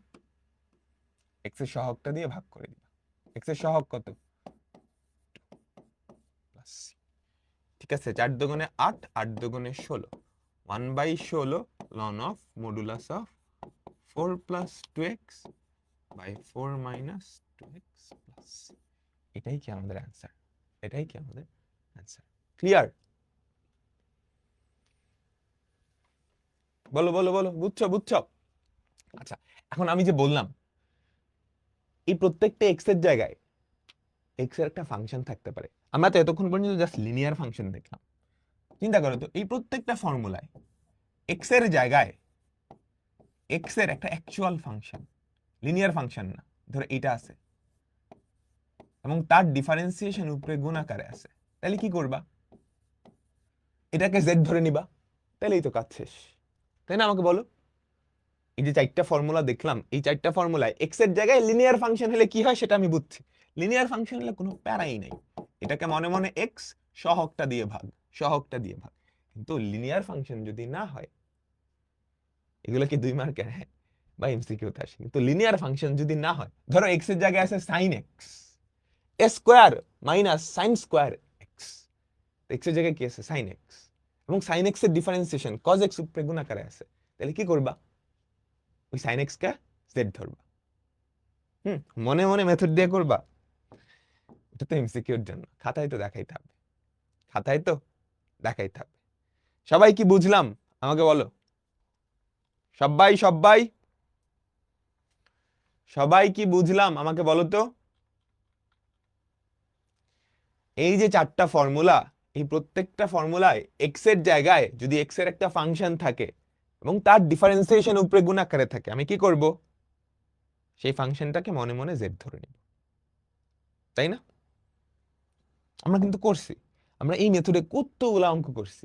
x এর সহগটা দিয়ে ভাগ করে দিবা। x এর সহগ কত? Plus c। ঠিক আছে, 4 দুগুণে 8, 8 দুগুণে 16, 1/16 ln of modulus of 4 plus 2x by 4 minus 2x plus c। এটাই কি আমাদের অ্যান্সার? এটাই কি আমাদের অ্যান্সার? ক্লিয়ার? বলো বলো বলো, বুঝছো বুঝছো? আচ্ছা, এখন আমি যে বললাম এই প্রত্যেকটা এক্স এর জায়গায় এক্স এর একটা ফাংশন থাকতে পারে। আমরা তো এতক্ষণ পর্যন্ত জাস্ট লিনিয়ার ফাংশন দেখলাম। চিন্তা করো তো, এই প্রত্যেকটা ফর্মুলায় এক্স এর জায়গায় এক্স এর একটা অ্যাকচুয়াল ফাংশন, লিনিয়ার ফাংশন না, ধরো এটা আছে এবং তার ডিফারেন্সিয়েশন উপরে গুণ আকারে আছে, তাহলে কি করবা? এটাকে জেড ধরে নিবা, তাহলেই তো কাজ শেষ, তাই না? আমাকে বলো, এই যে চারটা ফর্মুলা দেখলাম, এই চারটা ফর্মুলায় এক্স এর জায়গায় লিনিয়ার ফাংশন হলে কি হয় সেটা আমি বুঝছি। লিনিয়ার ফাংশন হলে কোনো প্যারাই নাই, এটাকে মনে মনে এক্স সহগটা দিয়ে ভাগ, সহগটা দিয়ে ভাগ। কিন্তু লিনিয়ার ফাংশন যদি না হয়, এগুলো কি 2 মার্কের? হ্যাঁ, বা এমসিকিউতে আসে। কিন্তু লিনিয়ার ফাংশন যদি না হয়, ধরো এক্স এর জায়গায় আছে sine x, square minus sine square x, x এর জায়গায় কি আছে? সাইন এক্স, এবং সাইন এক্স এর ডিফারেন্সিয়েশন কজ এক্স উপরে গুণ আকারে আছে, তাহলে কি করবা? ওই সাইন এক্স কে জেড ধরবা। মনে মনে মেথড দিয়ে করবা, এটা তো এমসিকিউর জন্য, খাতায় তো দেখাইতে হবে, খাতায় তো দেখাইতে হবে। সবাই কি বুঝলাম? আমাকে বলো, সবাই সবাই সবাই কি বুঝলাম? আমাকে বলো তো। এই যে চারটা ফর্মুলা, এই প্রত্যেকটা ফর্মুলায় এক্স এর জায়গায় যদি এক্স এর একটা ফাংশন থাকে এবং তার ডিফারেন্সিয়েশন উপরে গুণ আকারে থাকে, আমি কি করব? সেই ফাংশনটাকে মনে মনে জেড ধরে নিব, তাই না? আমরা কিন্তু করছি, আমরা এই মেথডে কতগুলো অঙ্ক করছি,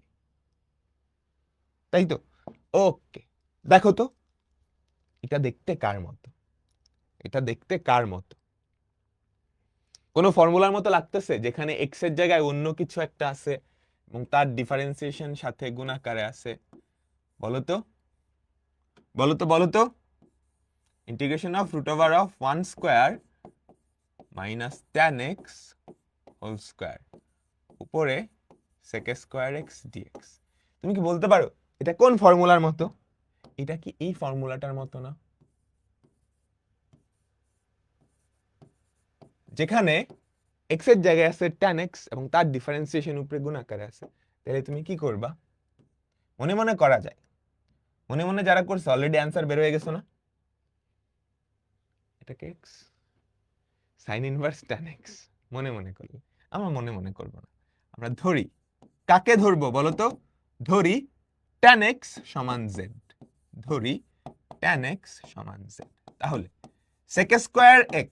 তাই তো? ওকে, দেখো তো এটা দেখতে কার মতো? এটা দেখতে কার মতো? কোন ফর্মুলার মতো লাগতেছে যেখানে এক্স এর জায়গায় অন্য কিছু একটা আছে এবং তার ডিফারেন্সিয়েশন সাথে গুণাকারে আছে? বলো তো, বলো তো, বলো তো। Integration of root over of 1 square minus tan x whole square উপরে sec স্কোয়ার এক্স ডিএক্স। তুমি কি বলতে পারো এটা কোন ফর্মুলার মতো? এটা কি এই ফর্মুলাটার মতো না, যেখানে এক্স এর জায়গায় আছে tan x এবং তার ডিফারেন্সিয়েশন উপরে গুণ আকারে আছে? তাহলে তুমি কি করবা? মনে মনে করা যায়, মনে মনে যারা করছে অলরেডি অ্যান্সার বের হয়ে গেছে না? এটাকে x sin inverse tan x মনে মনে করলে, আমরা মনে মনে করব না, আমরা ধরি। কাকে ধরবো বলো তো? ধরি tan x সমান z, ধরি tan x সমান z। তাহলে sec square x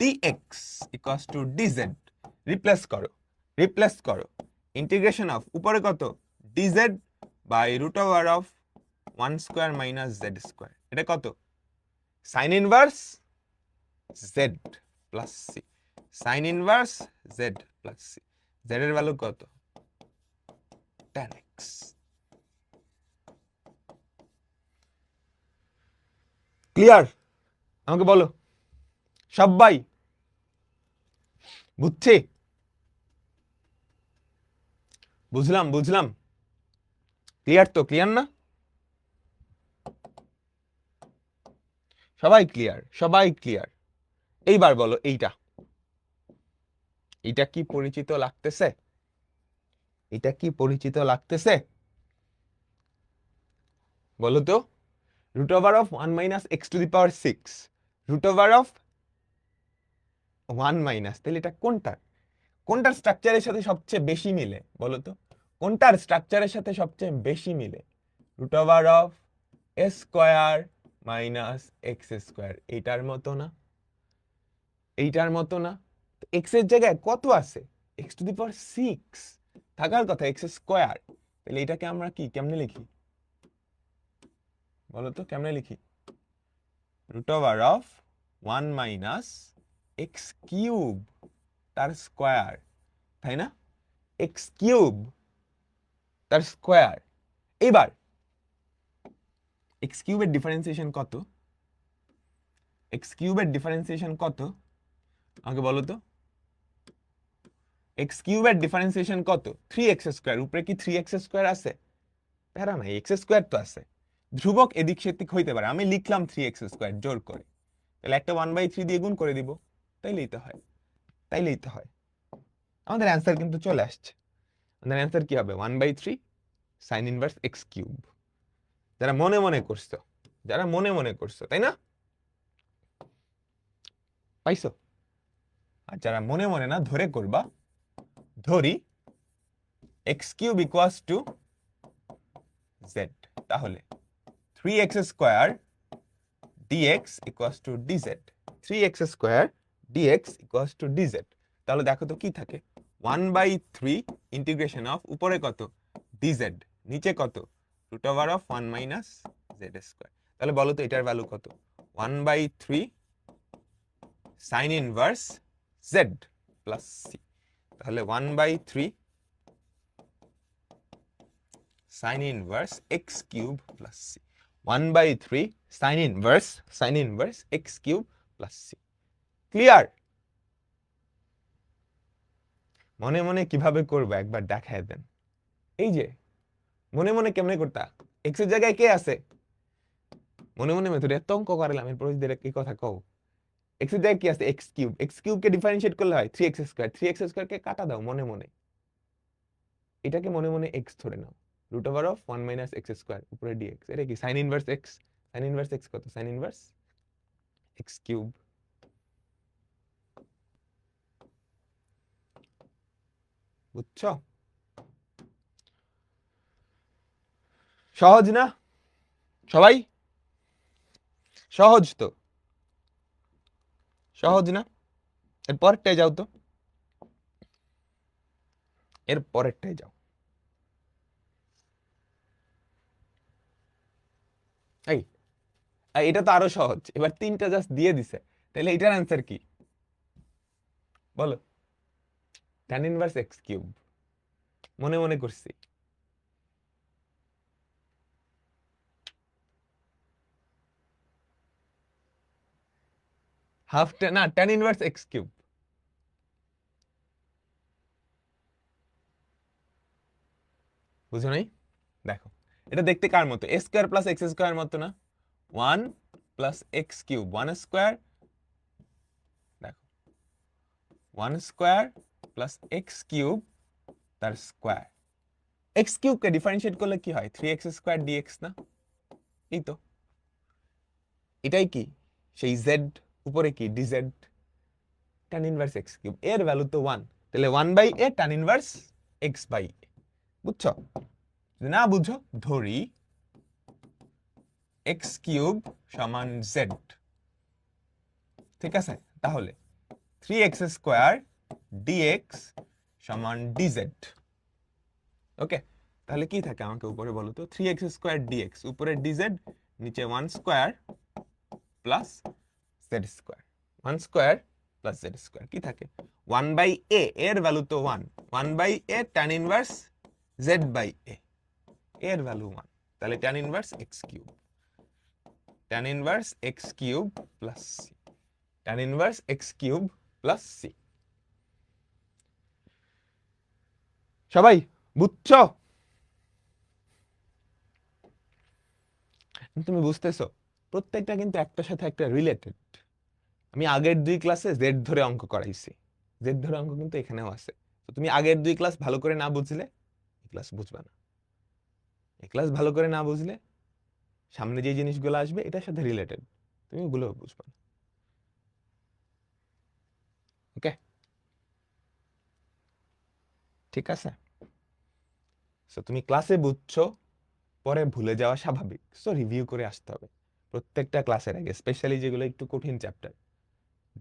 dx equals to dz, replace করো, রিপ্লেস করো। ইন্টিগ্রেশন অফ উপরে কত dz by root over of 1 square minus z square, এটা কত? Sine inverse z plus c, sine inverse z plus c, z এর value কত? tan x। Clear? আমাকে বলো, সবাই বুঝছে? বুঝলাম বুঝলাম, ক্লিয়ার তো? ক্লিয়ার না? সবাই ক্লিয়ার, সবাই ক্লিয়ার। এইবার বলো এইটা, এটা কি পরিচিত লাগতেছে? এটা কি পরিচিত লাগতেছে? বলো তো। Root over of 1 minus x to the power 6, root over of 1 minus, তাহলে এটা কোনটার, কোনটার স্ট্রাকচারের সাথে সবচেয়ে বেশি মিলে? বলো তো, কোনটার স্ট্রাকচারের সাথে সবচেয়ে বেশি মিলে? Root over of a square minus x square, এইটার মতো না? এইটার মতো না? এক্স এর জায়গায় কত আছে? এক্স টু দি পাওয়ার 6 থাকার কথা, এক্স স্কোয়ার। তাহলে এটাকে আমরা কি কেমনে লিখি বলো তো? কেমনে লিখি? Root over of 1 minus x cube তার স্কোয়ার, তাই না? এক্স কিউব তার স্কোয়ার। এবার এক্স কিউবের ডিফারেন্সিয়েশন কত? এক্স কিউবের ডিফারেন্সিয়েশন কত আমাকে বলো তো? এক্স কিউবের ডিফারেন্সিয়েশন কত? 3x স্কোয়ার, উপরে কি 3x স্কোয়ার আছে? প্যারা নাই, এক্স স্কোয়ার তো আছে। ধ্রুবক এদিক সেদিক হইতে পারে, আমি লিখলাম 3x² জোর করে, তাহলে একটা 1/3 দিয়ে গুণ করে দিব, তাইলেই তো হয়, তাইলেই তো হয়। আমাদের অ্যান্সার কিন্তু চলে আসছে। আমাদের অ্যান্সার কি হবে? 1/3 sin ইনভার্স x³ যারা মনে মনে করছো, যারা মনে মনে করছো, তাই না? পাইছো? আর যারা মনে মনে না ধরে করবা, ধরি x³ ইকুয়ালস টু z, তাহলে 3x² dx equals to dz, 3x² dx equals to dz। তাহলে দেখো তো কি থাকে, 1/3 ইন্টিগ্রেশন অফ উপরে কত dz, নিচে কত √1 মাইনাস z²। তাহলে বলো তো এটার ভ্যালু কত? 1/3 sin inverse z plus c। তাহলে 1/3 sin inverse x³ plus c, 1/3 sin inverse x³ plus c। Clear? মনে মনে কিভাবে করবো একবার দেখায় দেন। এই যে মনে মনে কেমনে করতা, x এর জায়গায় কে আছে? মনে মনে মেথড এত অঙ্ক করালাম, এরপর যদি এই কথা কও, x এর জায়গায় কি আছে? x³ কে ডিফারেন্সিয়েট করলে হয় 3x² কে কাটা দাও মনে মনে, এটাকে মনে মনে x ধরে নাও, √1 মাইনাস x² উপরে dx, এটা কি sin inverse x, sin inverse x কত? sin inverse x³। বুঝছো? সহজ না সবাই? সহজ তো, সহজ না? এর পরেরটায় যাও তো, এর পরেরটায় যাও। এই এটা তো আরো সহজ, এবার 3টা জাস্ট দিয়ে দিছে, তাহলে এটার অ্যান্সার কি বলো? tan ইনভার্স x³ মনে মনে করছি। না, tan ইনভার্স x³, বুঝো নাই? দেখো এটা দেখতে কার মতো? a² প্লাস x² মতো না? 1 প্লাস x³ 1², দেখো 1² প্লাস x³ তার স্কয়ার, x³ কে ডিফারেন্সিয়েট করলে কি হয়? 3x² dx না? এই তো, এটাই কি সেই z উপরে কি dz, tan ইনভার্স x³ এর ভ্যালু তো 1, তাহলে 1/a tan ইনভার্স x/a। বুঝছো? যদি না বুঝো ধরি x³ সমান z, ঠিক আছে? তাহলে 3x² dx সমান dz। ওকে, তাহলে কি থাকে আমাকে উপরে বলো তো? 3x² dx উপরে dz, নিচে 1² প্লাস z², 1² প্লাস z², কি থাকে? 1/a এর ভ্যালু তো 1, 1/a tan ইনভার্স z/a এর ভ্যালু 1, তাহলে tan inverse x³ tan inverse x³ plus c, tan inverse x³ plus c। সবাই বুঝছো? তুমি বুঝতেছো? প্রত্যেকটা কিন্তু একটার সাথে একটা রিলেটেড। আমি আগের 2 ক্লাসে জেড ধরে অঙ্ক করাইছি, জেড ধরে অঙ্ক কিন্তু এখানেও আছে। তো তুমি আগের 2 ক্লাস ভালো করে না বুঝলে এই ক্লাস বুঝবা না, এই ক্লাস ভালো করে না বুঝলে সামনে যে জিনিসগুলো আসবে এটার সাথে রিলেটেড তুমি ওগুলো বুঝবা না। ওকে, ঠিক আছে? সো তুমি ক্লাসে বুঝছো, পরে ভুলে যাওয়া স্বাভাবিক, সো রিভিউ করে আসতে হবে প্রত্যেকটা ক্লাসের আগে, স্পেশালি যেগুলো একটু কঠিন chapter,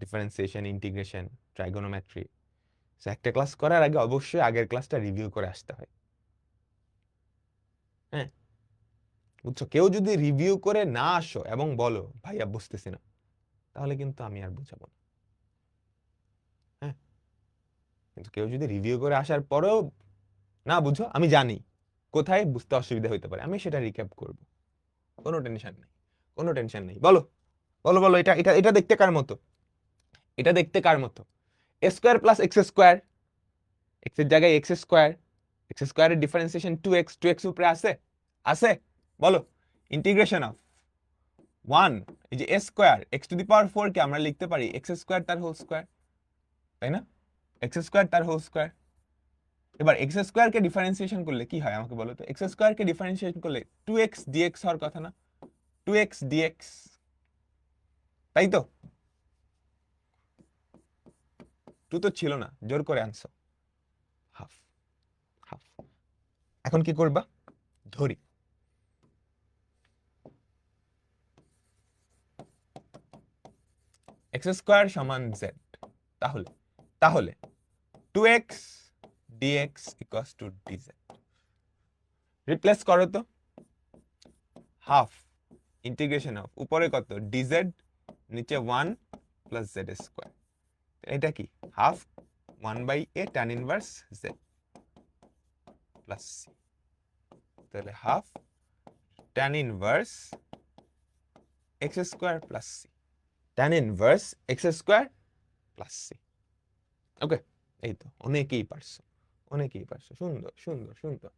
differentiation, integration, trigonometry. So একটা ক্লাস করার আগে অবশ্যই আগের ক্লাসটা রিভিউ করে আসতে হয়। হ্যাঁ, বুঝছো? কেউ যদি রিভিউ করে না আসো এবং বলো ভাইয়া বুঝতেছি না, তাহলে কিন্তু আমি আর বুঝাবো না। হ্যাঁ, কিন্তু কেউ যদি রিভিউ করে আসার পরেও না বুঝো, আমি জানি কোথায় বুঝতে অসুবিধা হতে পারে, আমি সেটা রিক্যাপ করব, কোনো টেনশন নেই, কোনো টেনশন নেই। বলো বলো বলো, এটা এটা এটা দেখতে কার মতো? এটা দেখতে কার মতো? a² প্লাস x², x এর জায়গায় x², x² এর ডিফারেন্সিয়েশন 2x, 2x উপরে আছে, আছে? বলো ইন্টিগ্রেশন অফ 1 এই যে s square x to the power 4 কে আমরা লিখতে পারি x স্কয়ার তার হোল স্কয়ার, তাই না? x স্কয়ার তার হোল স্কয়ার। এবার x স্কয়ার কে ডিফারেন্সিয়েশন করলে কি হয় আমাকে বলো তো? x স্কয়ার কে ডিফারেন্সিয়েশন করলে 2x dx হওয়ার কথা না? 2x dx, তাই তো? 2 তো ছিল না, জোর করে আনছো, হাফ হাফ। এখন কি করবা? ধরি x স্কয়ার সমান z, তাহলে তাহলে 2x dx equals to dz। Replace করো তো, হাফ ইন্টিগ্রেশন অফ উপরে কত dz, নিচে 1 প্লাস z স্কয়ার। এটা কি? Half 1/a tan inverse z plus c। তাহলে half tan inverse x square plus c, tan inverse x square plus c। ওকে, এই তো, অনেকেই পারছো, অনেকেই পারছো, সুন্দর সুন্দর সুন্দর।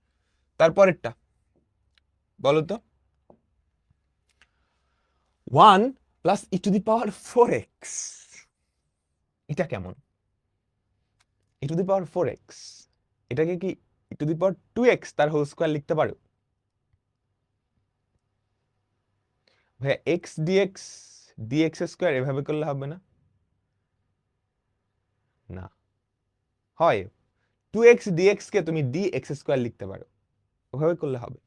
তারপরেরটা বলো তো, 1 plus e to the power 4x, এটা কেমন? e to the power 4x, এটাকে কি e to the power 2x তার হোল স্কয়ার লিখতে পারো? ভাইয়া x dx dx স্কয়ার এভাবে করলে হবে না? না, হয় 2x dx কে তুমি dx স্কয়ার লিখতে পারো, ওভাবে করলে হবে।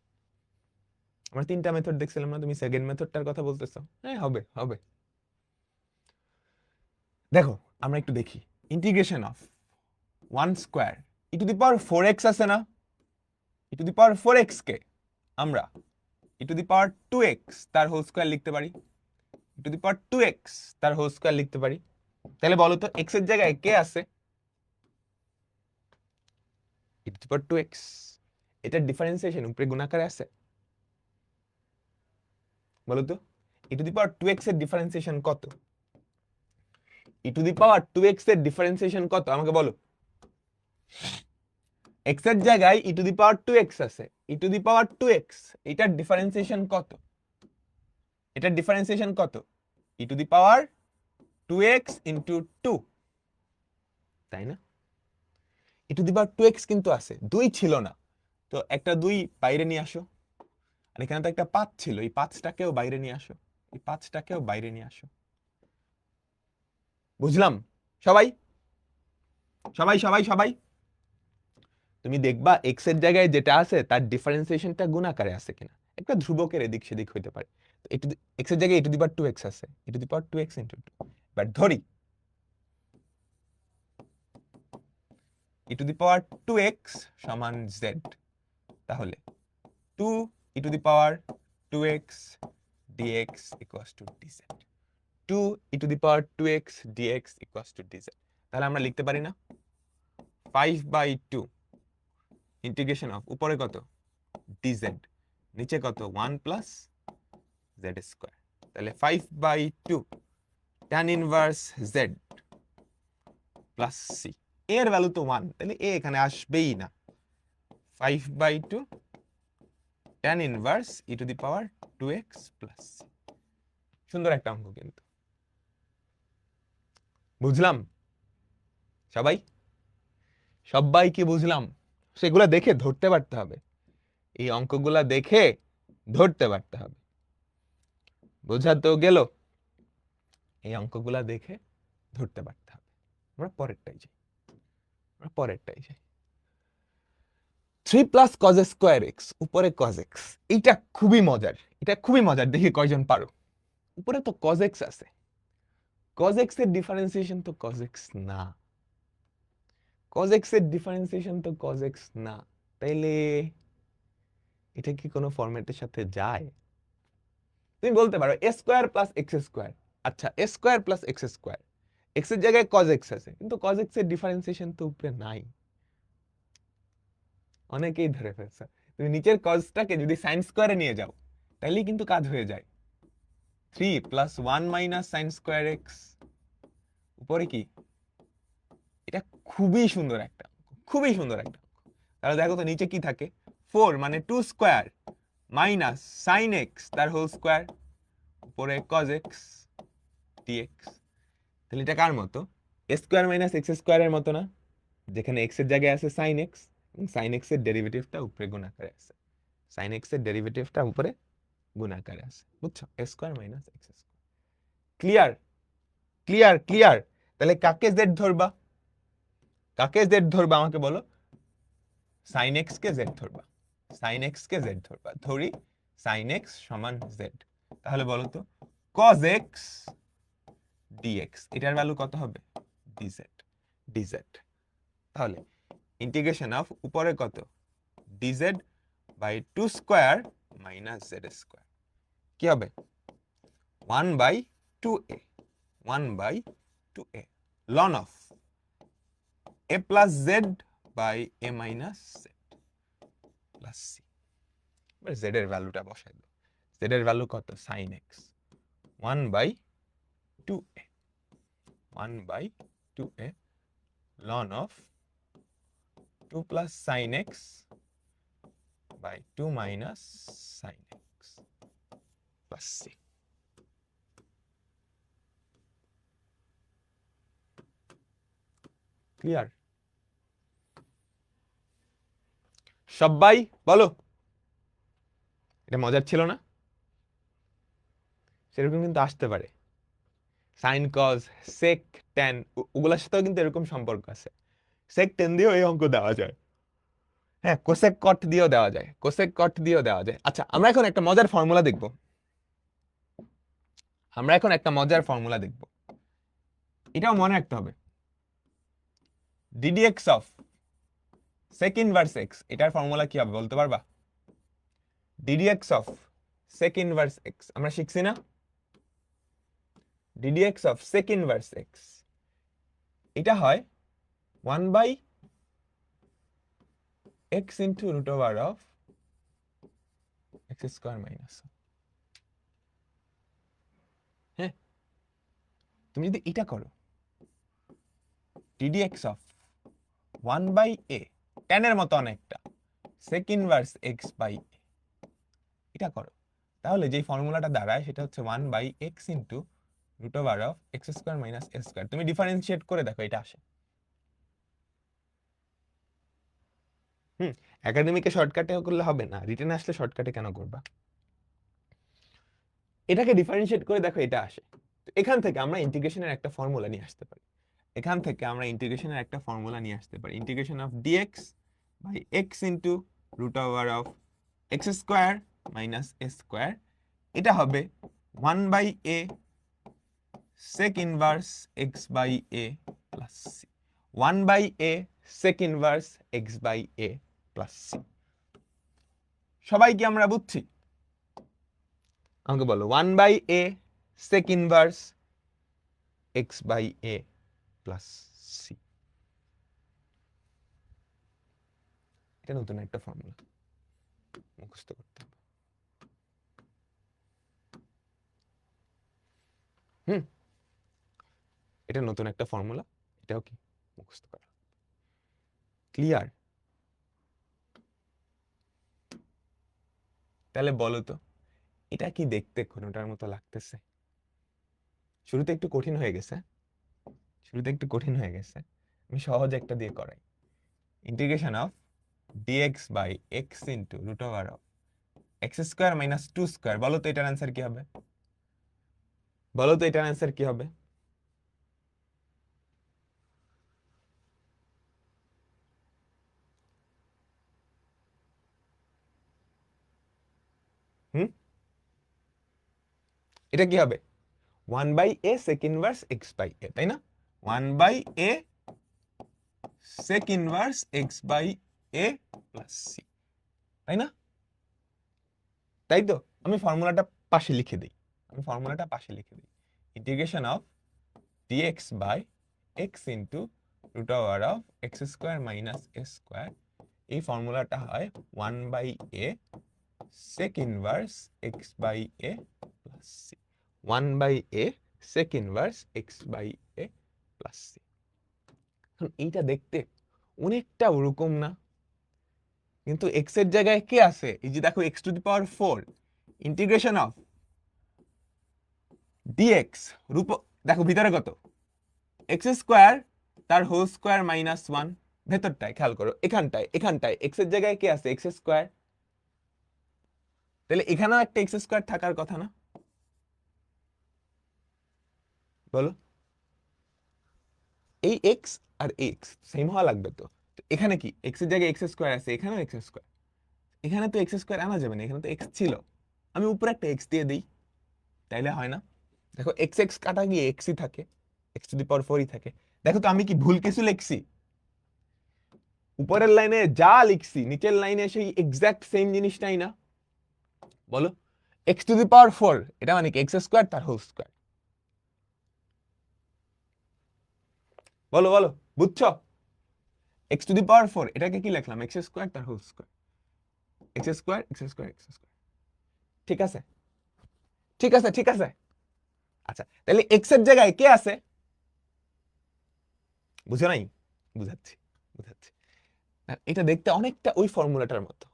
আমরা তিনটা মেথড দেখছিলাম না, তুমি সেকেন্ড মেথডটার কথা বলতেছো? হ্যাঁ, হবে হবে। দেখো আমরা একটু দেখি, integration of 1 square e to the power 4x আছে না? e to the power 4x কে আমরা e to the power 2x তার হোল স্কয়ার লিখতে পারি, e to the power 2x তার হোল স্কয়ার লিখতে পারি। তাহলে বলো তো x এর জায়গায় কে আছে? e to the power 2x, এটার ডিফারেন্সিয়েশন উপরে গুণাকারে আছে। বলো তো e to the power 2x এর ডিফারেন্সিয়েশন কত? e to the power 2x এর ডিফারেন্সিয়েশন কত আমাকে বলো? x এর জায়গায় e to the power 2x আছে, e to the power 2x, এটার ডিফারেন্সিয়েশন কত? এটার ডিফারেন্সিয়েশন কত? e to the power 2x into 2, তাই না? e to the power 2x কিন্তু আছে, 2 ছিল না, তো একটা 2 বাইরে নিয়ে আসো। আর এখানে তো একটা 5 ছিল, এই 5টাকেও বাইরে নিয়ে আসো, এই 5টাকেও বাইরে নিয়ে আসো। বুঝলাম সবাই? সবাই সবাই সবাই তুমি দেখবা x এর জায়গায় যেটা আছে তার ডিফারেন্সিয়েশনটা গুণ আকারে আছে কিনা, একটা ধ্রুবকের এদিক সেদিক হইতে পারে। তো x এর জায়গায় e to the power 2x আছে, e to the power 2x into 2। But ধরি e to the power 2x সমান z, তাহলে 2 e to the power 2x dx equals to dz, 2 e to the power 2x dx equals to dz। তাহলে আমরা লিখতে পারি না 5/2 integration of উপরে কত dz, নিচে কত 1 প্লাস z স্কয়ার। তাহলে 5/2 tan inverse z plus c, এর ভ্যালু তো 1, তাহলে a এখানে আসবেই না। 5/2 tan inverse e to the power 2x plus c। সুন্দর একটা অঙ্ক কিন্তু, বুঝলাম সবাই? সবাই কি বুঝলাম? সেগুলা দেখে ধরতে পারতে হবে, এই অঙ্কগুলা দেখে ধরতে পারতে হবে। বোঝা তো গেল? এই অঙ্কগুলা দেখে ধরতে পারতে হবে। আমরা পরেরটাই যাই, আমরা পরেরটাই যাই। 3 প্লাস কজ স্কোয়ার এক্স, উপরে কজ এক্স, এইটা খুবই মজার, এটা খুবই মজার, দেখি কয়জন পারো। উপরে তো কজ এক্স আছে, কজ এক্স এর ডিফারেন্সিয়েশন তো কজ এক্স না, কজ এক্স এর ডিফারেন্সিয়েশন তো কজ এক্স না, তাইলে এটা কি কোনো ফরম্যাটের সাথে যায়? তুমি বলতে পারো a square plus x square, আচ্ছা a square plus x square, x এর জায়গায় কজ এক্স আছে, কিন্তু কজ এক্স এর ডিফারেন্সিয়েশন তো উপরে নাই। অনেকেই ধরে ফেলছে, তুমি নিচের কজটাকে যদি সাইন স্কোয়ারে নিয়ে যাও তাহলেই কিন্তু কাজ হয়ে যায়। 3 plus 1 minus sine square x, উপরে কি? এটা খুবই সুন্দর একটা অঙ্ক, খুবই সুন্দর একটা অঙ্ক। তাহলে দেখো তো নিচে কি থাকে, 4 মানে 2 স্কোয়ার মাইনাস সাইন এক্স তার হোল স্কোয়ার উপরে কজ এক্স ডিএক্স। তাহলে এটা কার মতো? এ স্কোয়ার মাইনাস এক্স স্কোয়ারের মতো না, যেখানে এক্স এর জায়গায় আছে সাইন এক্স এবং সাইন এক্স এর ডেরিভেটিভটা উপরে গুণাকারে আছে, সাইন এক্স এর ডেরিভেটিভটা উপরে গুণাকারে আছে, বুঝছো? A square minus x square. Clear clear clear. তাহলে কাকে জেড ধরবা? কাকে জেড ধরবা আমাকে বলো? সাইন এক্স কে জেড ধরবা, সাইন এক্স কে জেড ধরবা। ধরি সাইন এক্স সমান জেড, তাহলে বলো তো কজ এক্স ডিএক্স এটার ভ্যালু কত হবে? Dz dz. তাহলে ইন্টিগ্রেশন অফ উপরে কত? Dz by 2 square minus z square কি হবে? 1/2a 1/2a ln of a plus z by a minus z plus c। এবার z এর ভ্যালুটা বসাই দাও। z এর ভ্যালু কত? sin x 1/2a 1/2a ln of 2 plus sin x by 2 minus sin x plus c। Clear? সবাই বলো, এটা মজার ছিল না? সেরকম কিন্তু আসতে পারে, সাইন কজ সেক ট্যান ওগুলোর সাথেও কিন্তু এরকম সম্পর্ক আছে। সেক টেন দিয়েও এই অঙ্ক দেওয়া যায়, হ্যাঁ কোসেক কট দিয়েও দেওয়া যায়, কোসেক কট দিয়েও দেওয়া যায়। আচ্ছা আমরা এখন একটা মজার ফর্মুলা দেখব, আমরা এখন একটা মজার ফর্মুলা দেখব, এটাও মনে রাখতে হবে। D dx of sec inverse x, এটার ফর্মুলা কি হবে বলতে পারবা? D dx of sec inverse x আমরা শিখছি না? D dx of sec inverse x এটা হয় 1/x into root over of x square minus 1। হ্যাঁ তুমি যদি এটা করো ddx of 1/a tan এর মতো অনেকটা sec inverse x by a এটা করো, তাহলে যে ফর্মুলাটা দাঁড়ায় সেটা হচ্ছে 1/x into root over of x square minus a square। তুমি ডিফারেন্সিয়েট করে দেখো এটা আসে। একাডেমিকে শর্টকাটে করলে হবে না, রিটেন আসলে শর্টকাটে কেন করবা? এটাকে ডিফারেন্সিয়েট করে দেখো এটা আসে। তো এখান থেকে আমরা ইন্টিগ্রেশনের একটা ফর্মুলা নিয়ে আসতে পারি, এখান থেকে আমরা ইন্টিগ্রেশনের একটা ফর্মুলা নিয়ে আসতে পারি। Integration of dx by x into root over of x square minus a square, এটা হবে 1/a sec inverse x by a plus c, 1/a sec inverse x by a plus c। সবাই কি আমরা বুঝছি? আমাকে বলো 1/a sec inverse x by a plus c। এটা নতুন একটা ফর্মুলা মুখস্থ করতে হবে। এটা নতুন একটা ফর্মুলা, এটাও কি মুখস্থ করা। ক্লিয়ার? তাহলে বলো তো এটা কি দেখতে কোনোটার মতো লাগতেছে? শুরুতে একটু কঠিন হয়ে গেছে, শুরুতে একটু কঠিন হয়ে গেছে, আমি সহজ একটা দিয়ে করাই। Integration of dx by x into root over of x square minus 2 square, বলো তো এটার অ্যান্সার কি হবে? বলো তো এটার অ্যান্সার কি হবে? এটা কি হবে? 1/a sec inverse x by a, তাই না? 1/a sec inverse x by a plus c, তাই না? তাই তো? আমি ফর্মুলাটা পাশে লিখে দিই, আমি ফর্মুলাটা পাশে লিখে দিই। Integration of dx by x into root over of x square minus a square, এই ফর্মুলাটা হয় 1/a sec inverse x by a plus c, 1/a sec inverse x by a plus c। এখন এইটা দেখতে অনেকটা ওরকম না? কিন্তু x এর জায়গায় কে আছে? এই যে দেখো x to the power 4 integration of dx রূপ, দেখো ভিতরে কত x স্কয়ার তার হোল স্কয়ার মাইনাস 1, ভেতরটায় খেয়াল করো, এখানটায় x এর জায়গায় কে আছে? x square. তাহলে এখানেও একটা x স্কয়ার থাকার কথা না? বলো, এই x আর x সেম হওয়া লাগবে তো। এখানে কি x এর জায়গায় x স্কয়ার আছে, এখানেও x স্কয়ার, এখানে তো x স্কয়ার আনা যাবে না, এখানে তো x ছিল, আমি উপরে একটা x দিয়ে দিই, তাইলে হয় না? দেখো x x কাটা গিয়ে x ই থাকে, x টু দি পাওয়ার 4 ই থাকে। দেখো তো আমি কি ভুল কিছু লিখছি? উপরের লাইনে যা লিখছি নিচের লাইনে সেই এক্সাক্ট সেম জিনিসটাই না? বলো, x টু দি পাওয়ার 4 এটা মানে কি x স্কয়ার তার হোল স্কয়ার। বলো বলো, বুঝছো? x টু দি পাওয়ার 4 এটাকে কি লিখলাম? x স্কয়ার তার whole square, x square x square x square. ঠিক আছে, ঠিক আছে, ঠিক আছে। আচ্ছা, তাহলে x এর জায়গায় কে আছে? বুঝো নাই? বুঝাচ্ছি বুঝাচ্ছি। এটা দেখতে অনেকটা ওই ফর্মুলাটার মতো,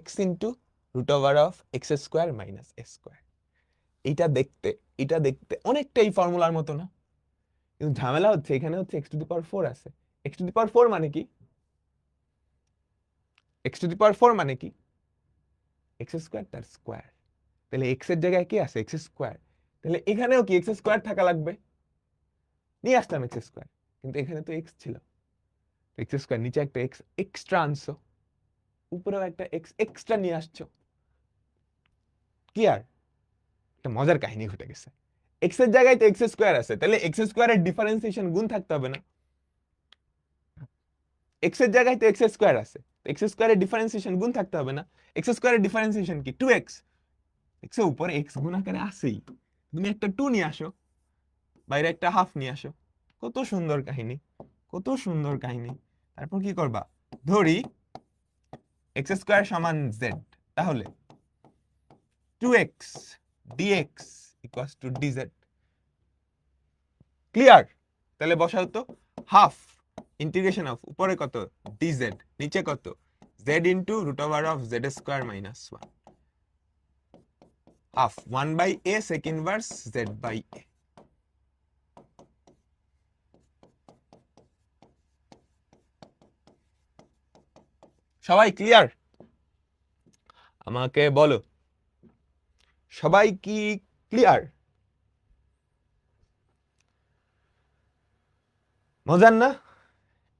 x into root over of x square minus a square. এটা দেখতে অনেকটা এই ফর্মুলার মতো না? কিন্তু ঝামেলা হচ্ছে এখানে হচ্ছে x টু দি পাওয়ার 4 আছে। x টু দি পাওয়ার 4 মানে কি? x টু দি পাওয়ার 4 মানে কি? x স্কোয়ার তার স্কোয়ার। তাহলে x এর জায়গায় কি আছে? x square. তাহলে এখানেও কি x স্কোয়ার থাকা লাগবে? নিয়ে আসলাম x স্কোয়ার, কিন্তু এখানে তো x ছিল, x স্কোয়ার, নিচে একটা x এক্সট্রা আনছো, উপরেও একটা x এক্সট্রা নিয়ে আসছো। কি আর একটা মজার কাহিনী ঘটে গেছে। x এর জায়গায় তো x স্কোয়ার আছে, তাহলে x স্কোয়ারের ডিফারেন্সিয়েশন গুণ থাকতে হবে না? x এর জায়গায় তো x স্কোয়ার আছে, x স্কোয়ারের ডিফারেন্সিয়েশন গুণ থাকতে হবে না? x স্কোয়ারের ডিফারেন্সিয়েশন কি? 2x। x এর উপরে x গুণ আকারে আছেই, তুমি একটা 2 নিয়ে আসো, বাইরে একটা হাফ নিয়ে আসো, কত সুন্দর কাহিনী, কত সুন্দর কাহিনী। তারপর কি করবা? ধরি x স্কোয়ার সমান z, তাহলে 2x dx equals to dz। Clear? তাহলে বসাও তো, হাফ ইন্টিগ্রেশন অফ উপরে কত dz, নিচে কত z into root over of z square minus 1, half 1 by a sec inverse z by a। সবাই ক্লিয়ার? আমাকে বলো, সবাই কি ক্লিয়ার? মজার না?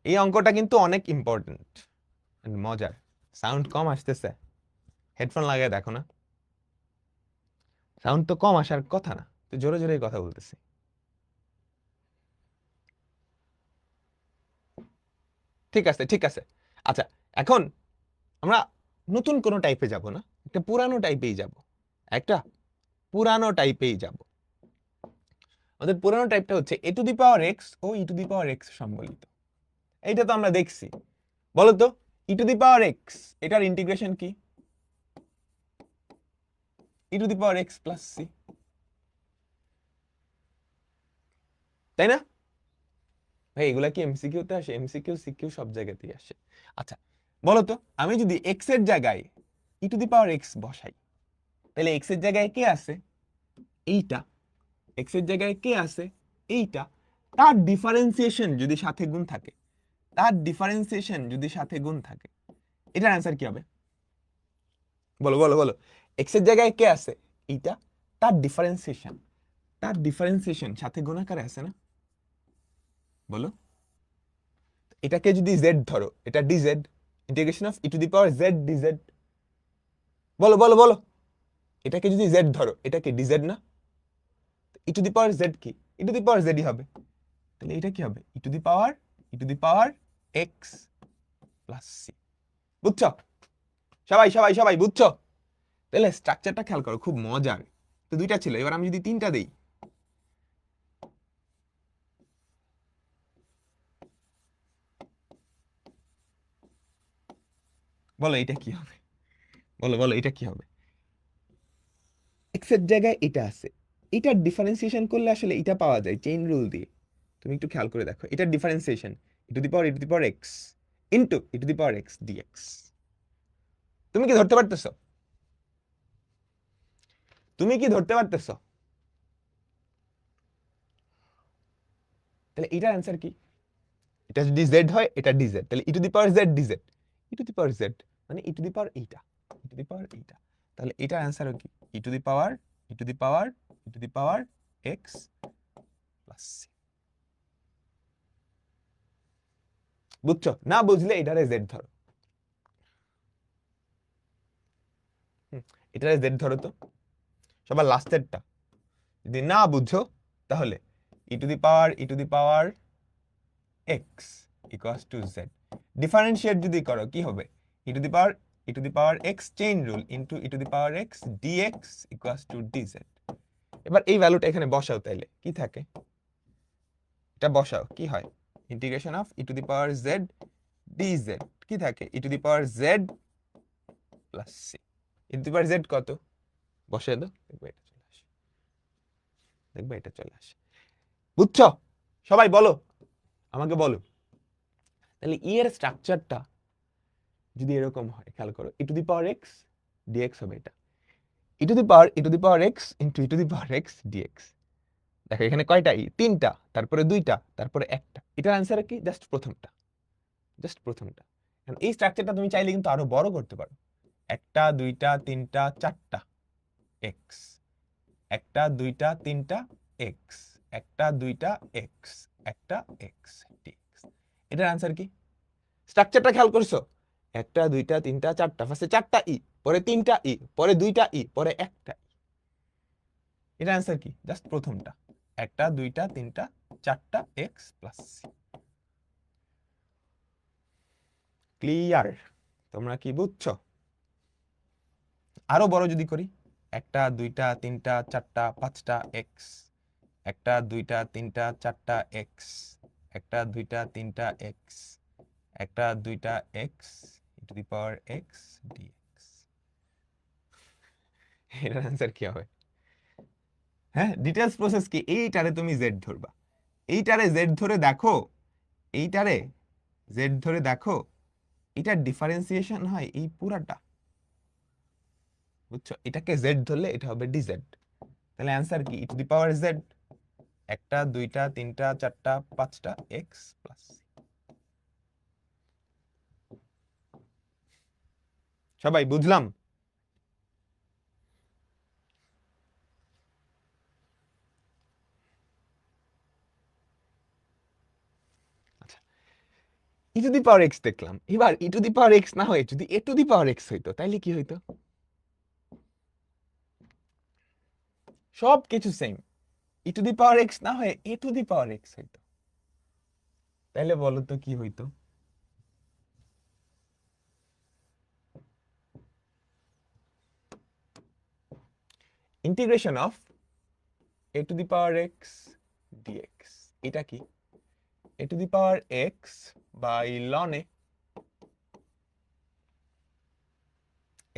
এই অঙ্কটা কিন্তু অনেক ইম্পর্টেন্ট, মজার। সাউন্ড কম আসতেছে, হেডফোন লাগায় দেখো না, সাউন্ড তো কম আসার কথা না, তো জোরে জোরে কথা বলতেছি। ঠিক আছে, ঠিক আছে। আচ্ছা, এখন আমরা নতুন কোনো টাইপে যাব না, একটা পুরানো টাইপেই যাব, একটা পুরানো টাইপেই যাব। আমাদের পুরানো টাইপটা হচ্ছে a to the power x ও e to the power x সম্বলিত। এইটা তো আমরা দেখছি। বলো তো, e to the power x এটার ইন্টিগ্রেশন কি? E to the power x plus c, তাই না? ভাই এগুলা কি এমসিকিউ তে আসে? এমসিকিউ সিকিউ সব জায়গাতেই আসে। আচ্ছা, বলো তো, আমি যদি এক্স এর জায়গায় ই টু দি পাওয়ার এক্স বসাই, তাহলে এক্স এর জায়গায় কে আছে? এইটা। এক্স এর জায়গায় কে আছে? এইটা। তার ডিফারেন্সিয়েশন যদি সাথে গুণ থাকে, তার ডিফারেন্সিয়েশন যদি সাথে গুণ থাকে, এটার অ্যান্সার কি হবে? বলো বলো বলো, এক্স এর জায়গায় কে আছে? এইটা, তার ডিফারেন্সিয়েশন, তার ডিফারেন্সিয়েশন সাথে গুণ আকারে আছে না? বলো, এটাকে যদি জেড ধরো, এটা DZ, integration of e to the power z DZ. বলো বলো বলো, এটাকে যদি জেড ধরো, এটা কি ডিজেড না? E to the power z কি? ই টু দি পাওয়ার জেডই হবে। তাহলে এটা কি হবে? E to the power x plus c. বুঝছো? সবাই সবাই সবাই বুঝছো? তাহলে স্ট্রাকচারটা খেয়াল করো, খুব মজার। তো দুইটা ছিল, এবার আমি যদি তিনটা দেই, বলো এটা কি হবে? বলো বলো এটা কি হবে? এক্স এর জায়গায় এটা আছে, এটার ডিফারেন্সিয়েশন করলে আসলে এটা পাওয়া যায় চেইন রুল দিয়ে। তুমি একটু খেয়াল করে দেখো, এটার differentiation e to the power x into e to the power x dx. তুমি কি ধরতে পারতেছো? তুমি কি ধরতে পারতেছো? তাহলে এটার অ্যান্সার কি? এটা যদি জেড হয়, এটা ডিজেড, তাহলে e to the power z dz, e to the power z মানে ই টু দি পাওয়ার এইটা, ই টু দি পাওয়ার এইটা। তাহলে এটার অ্যান্সার কি? E to the power e to the power e to the power x plus c. বুঝছো? না বুঝলে এটারে জেড ধরো। এটারে জেড ধরো তো, সবার লাস্টেরটা। যদি না বুঝো তাহলে e to the power x equals to z. Differentiate যদি করো কি হবে? E to the power x chain rule into e to the power x dx equals to dz. এবার এই ভ্যালুটা এখানে বসাও, তাইলে কি থাকে? এটা বসাও, কি হয়? Integration of e to the power z dz, কি থাকে? E to the power z plus c. E to the power z কত? বসিয়ে দাও, দেখবে এটা চলে আসে, দেখবে এটা চলে আসে। বুঝছো? সবাই বলো, আমাকে বলো। তাহলে ই এর স্ট্রাকচারটা যদি এরকম হয়, খেয়াল করো, e to the power x dx হবে এটা, e to the power x into e to the power x dx. দেখো এখানে কয়টা ই? তিনটা, তারপরে দুইটা, তারপরে একটা। এটার অ্যান্সার কি? জাস্ট প্রথমটা, জাস্ট প্রথমটা। এই স্ট্রাকচারটা তুমি চাইলে কিন্তু আরো বড় করতে পারো। একটা, দুইটা, তিনটা, চারটা এক্স, একটা, দুইটা, তিনটা এক্স, একটা, দুইটা এক্স, একটা এক্স ডিএক্স। এটার অ্যান্সার কি? স্ট্রাকচারটা খেয়াল করছো? একটা, দুইটা, তিনটা, চারটা, ফার্স্টে চারটা ই, পরে তিনটা ই, পরে দুইটা ই, পরে একটা ই। এটা অ্যান্সার কি? জাস্ট প্রথমটা, একটা, দুইটা, তিনটা, চারটা এক্স প্লাস সি। ক্লিয়ার? তোমরা কি বুঝছো? আরো বড় যদি করি, একটা, দুইটা, তিনটা, চারটা, পাঁচটা এক্স, একটা, দুইটা, তিনটা, চারটা এক্স, একটা, দুইটা, তিনটা এক্স, একটা, দুইটা x e to the power x dx. এটার অ্যান্সার কি হবে? হ্যাঁ, ডিটেলস প্রসেস কি? এইটারে তুমি জেড ধরবা, এইটারে জেড ধরে দেখো, এইটারে জেড ধরে দেখো, এটার ডিফারেন্সিয়েশন হয় এই পুরাটা। বুঝছো? এটাকে জেড ধরলে এটা হবে ডিজেড। তাহলে অ্যান্সার কি? E to the power Z, একটা, দুইটা, তিনটা, চারটা, পাঁচটা এক্স প্লাস। সবাই বুঝলাম? আচ্ছা, ই টু দি পাওয়ার এক্স দেখলাম, এবার ই টু দি পাওয়ার এক্স না হয় যদি a to the power x হইতো, তাইলে কি হইতো? সব কিছু same, E to the power x না হয় এ টু দি পাওয়ার এক্স হইতো, তাইলে বলো তো কি হইতো? Integration of a to the power x dx, এটা কি? A to the power x by ln a,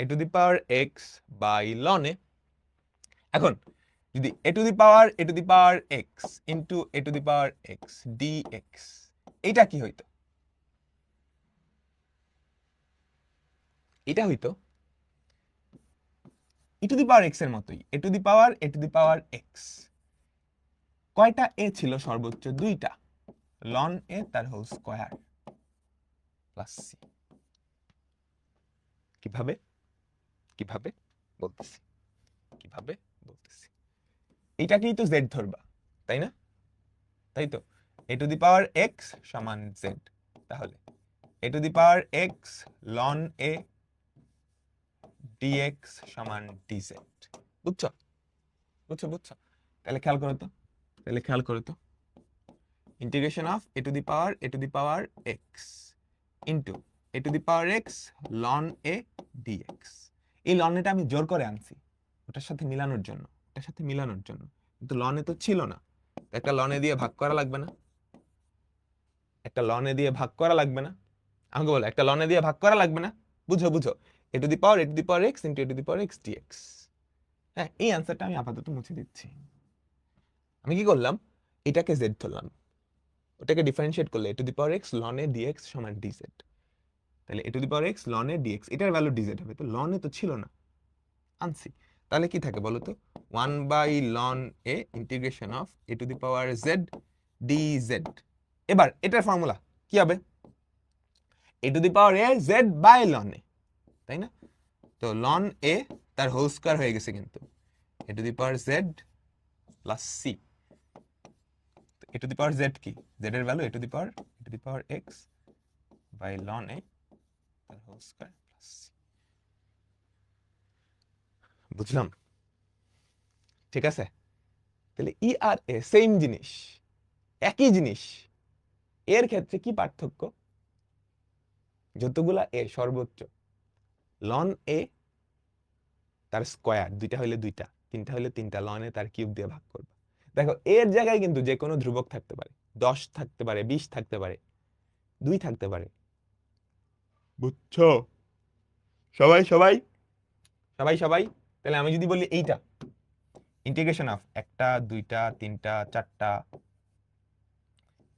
a to the power x by ln a. এখন যদি a to the power x into a to the power x dx, এটা কি হইতো? এটা হইতো ই to the power x এর মতোই, এ to the power x. কয়টা এ ছিল? সর্বোচ্চ দুইটা, লন এ তার হোল স্কয়ার প্লাস সি। কিভাবে? কিভাবে বলতেছি, কিভাবে বলতেছি। এইটাকেই তো জেড ধরবা, তাই না? তাই তো, a to the power x সমান জেড, তাহলে a to the power x ln a dx সমান ডিজেড। বুঝছো? বুঝছো? বুঝছো? তাহলে খেয়াল করো তো, তাহলে খেয়াল করো তো, integration of a to the power x into a to the power x ln a dx. এই লন এটা আমি জোর করে আনছি ওটার সাথে মিলানোর জন্য, ওটার সাথে মিলানোর জন্য, কিন্তু লন এ তো ছিল না, একটা লনে দিয়ে ভাগ করা লাগবে না? একটা লনে দিয়ে ভাগ করা লাগবে না? আমাকে বলো, একটা লনে দিয়ে ভাগ করা লাগবে না? বুঝো বুঝো, a to the power x into a to the power x dx. হ্যাঁ, এই অ্যান্সারটা আমি আপাতত মুছে দিচ্ছি। আমি কি করলাম? এটাকে জেড ধরলাম, ওটাকে ডিফারেন্সিয়েট করলে a to the power x ln a dx সমান ডিজেড। তাহলে a to the power x ln a dx, এটার ভ্যালু ডিজেড হবে, তো লন এ তো ছিল না, আনছি। তাহলে কি থাকে বলো তো, 1/ln a integration of a to the power z dz. এবার এটার ফর্মুলা কি হবে, a to the power a z by ln a, তাই না? তো লন এ তার হোল স্কয়ার হয়ে গেছে কিন্তু, a to the power z plus c. A to the power z কি, জেড এর value a to the power x by ln a তার হোল স্কয়ার প্লাস সি। বুঝলাম? ঠিক আছে, তাহলে ই আর এ সেম জিনিস, একই জিনিস। এর ক্ষেত্রে কি পার্থক্য, যতগুলা এ সর্বোচ্চ, লন এ তার স্কয়ার, দুইটা হইলে দুইটা, তিনটা হইলে তিনটা, লন এ তার কিউব দিয়ে ভাগ করবে। দেখো এর জায়গায় কিন্তু যে কোনো ধ্রুবক থাকতে পারে, 10 থাকতে পারে, 20 থাকতে পারে, 2 থাকতে পারে। বুঝছো সবাই সবাই সবাই সবাই? তাহলে আমি যদি বলি এইটা ইন্টিগ্রেশন অফ একটা দুইটা তিনটা চারটা,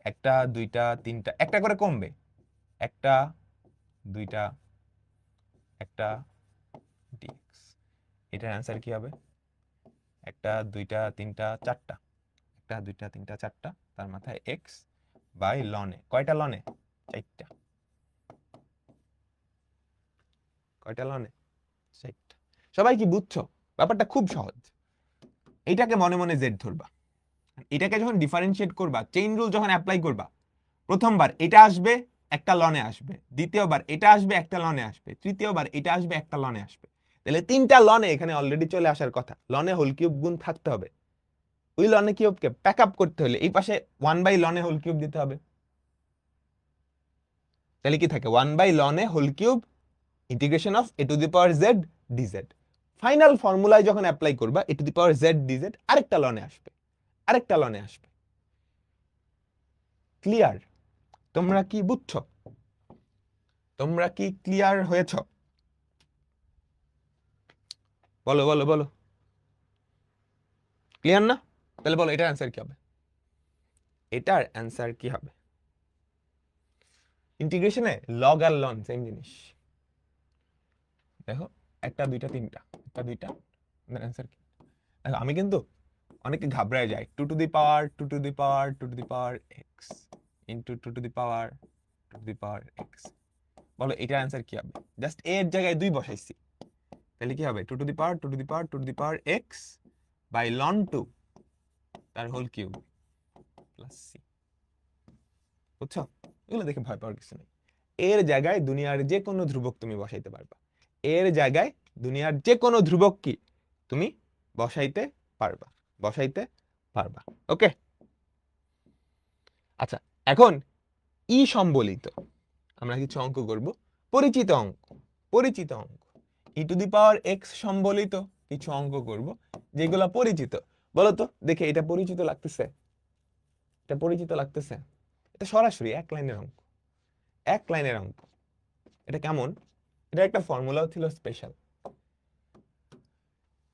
একটা দুইটা তিনটা, একটা করে কমবে, একটা দুইটা একটা ডিএক্স, এটার অ্যান্সার কি হবে, একটা দুইটা তিনটা চারটা, একটা দুইটা তিনটা চারটা, তার মাথায় এক্স বাই লনে, কয়টা লনে, চারটা, কয়টা লনে, চারটা। সবাই কি বুঝছো? ব্যাপারটা খুব সহজ। এইটাকে মনে মনে জেড ধরবা, এটাকে যখন ডিফারেন্সিয়েট করবা, চেইন রুল যখন অ্যাপ্লাই করবা, প্রথমবার এটা আসবে একটা লনে আসবে, দ্বিতীয়বার এটা আসবে একটা লনে আসবে, তৃতীয়বার এটা আসবে একটা লনে আসবে। তাহলে তিনটা লনে এখানে অলরেডি চলে আসার কথা, লনে হোল কিউব গুণ থাকতে হবে, ওই লনে কিউবকে প্যাক আপ করতে হলে এই পাশে 1/ln হোল কিউব দিতে হবে। তাহলে কি থাকে, 1/ln whole cube integration of a to the power z dz. Final ফর্মুলায় যখন অ্যাপ্লাই করবা, a to the power z dz আরেকটা লনে আসবে, আরেকটা লনে আসবে। ক্লিয়ার? তোমরা কি বুঝছো? তোমরা কি ক্লিয়ার হয়েছ? বলো বলো বলো, ক্লিয়ার না? তাহলে বলো এটার অ্যান্সার কি হবে, এটার অ্যান্সার কি হবে? ইন্টিগ্রেশনে লগ আর লন সেম জিনিস। দেখো একটা দুইটা তিনটা, একটা দুইটা, অ্যান্সার কি? দেখো আমি কিন্তু অনেকে ঘাবড়ায় যায়, two to the power two to the power two to the power x into two to the power two to the power x. বলো এটার অ্যান্সার কি হবে? জাস্ট এর জায়গায় 2 বসাইছি, তাহলে কি হবে, two to the power two to the power two to the power x by ln 2 তার হোল কিউব প্লাস সি। বুঝছো? এগুলো দেখে ভয় পাওয়ার কিছু নেই। এর জায়গায় দুনিয়ার যে কোনো ধ্রুবক তুমি বসাইতে পারবা, এর জায়গায় দুনিয়ার যে কোনো ধ্রুবক কি তুমি বসাইতে পারবা, বসাইতে পারবা। ওকে, আচ্ছা এখন ই সম্বলিত আমরা কিছু অঙ্ক করব, পরিচিত অঙ্ক, পরিচিত অঙ্ক, ই টু দি পাওয়ার এক্স সম্বলিত কিছু অঙ্ক করব যেগুলো পরিচিত। বলো তো দেখে, এটা পরিচিত লাগতেছে? এটা পরিচিত লাগতেছে? এটা সরাসরি এক লাইনের অঙ্ক, এক লাইনের অঙ্ক। এটা কেমন, এটা একটা ফর্মুলাও ছিল special,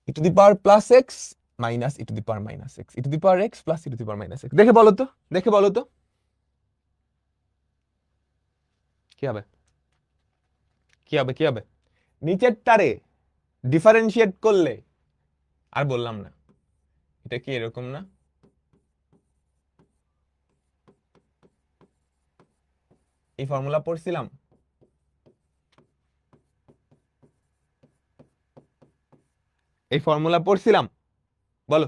E to the power plus x minus E to the power minus x, e to the power x plus e to the power minus x. দেখে বলো তো, দেখে বলো তো কি হবে, কি হবে, কি হবে? নিচের টারে ডিফারেন্সিয়েট করলে, আর বললাম না, এটা কি এরকম না, এই ফর্মুলা পড়ছিলাম, এই ফর্মুলা পড়ছিলাম। বলো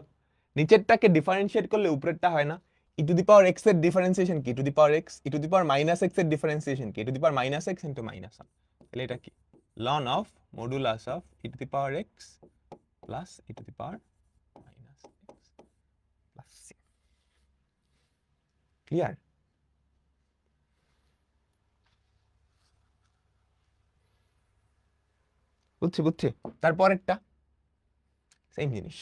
নিচেরটাকে ডিফারেন্সিয়েট করলে উপরেরটা হয় না? E to the power x এর ডিফারেন্সিয়েশন কি, e to the power x, e to the power minus x এর ডিফারেন্সিয়েশন কি, e to the power minus x into minus 1। তাহলে এটা কি, ln of modulus of e to the power x plus e to the power minus x plus c. Clear? বুঝছি বুঝছি। তারপরেরটা same জিনিস,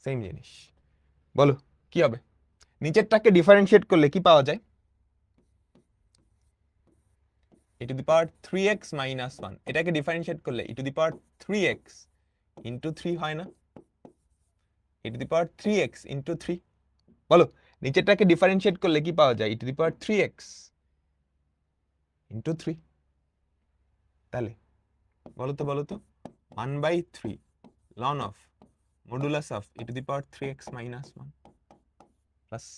same জিনিস। বলো কি হবে, নিচেরটাকে ডিফারেন্সিয়েট করলে কি পাওয়া যায়, ই to the power 3x minus 1, এটাকে ডিফারেন্সিয়েট করলে ই to the power 3x into 3 হয় না, e to the power 3x into 3। বলো নিচেরটাকে ডিফারেন্সিয়েট করলে কি পাওয়া যায়, ই to the power 3x into 3। তাহলে বলো তো 1/3 ln of modulus of e to the power 3x minus 1 plus c।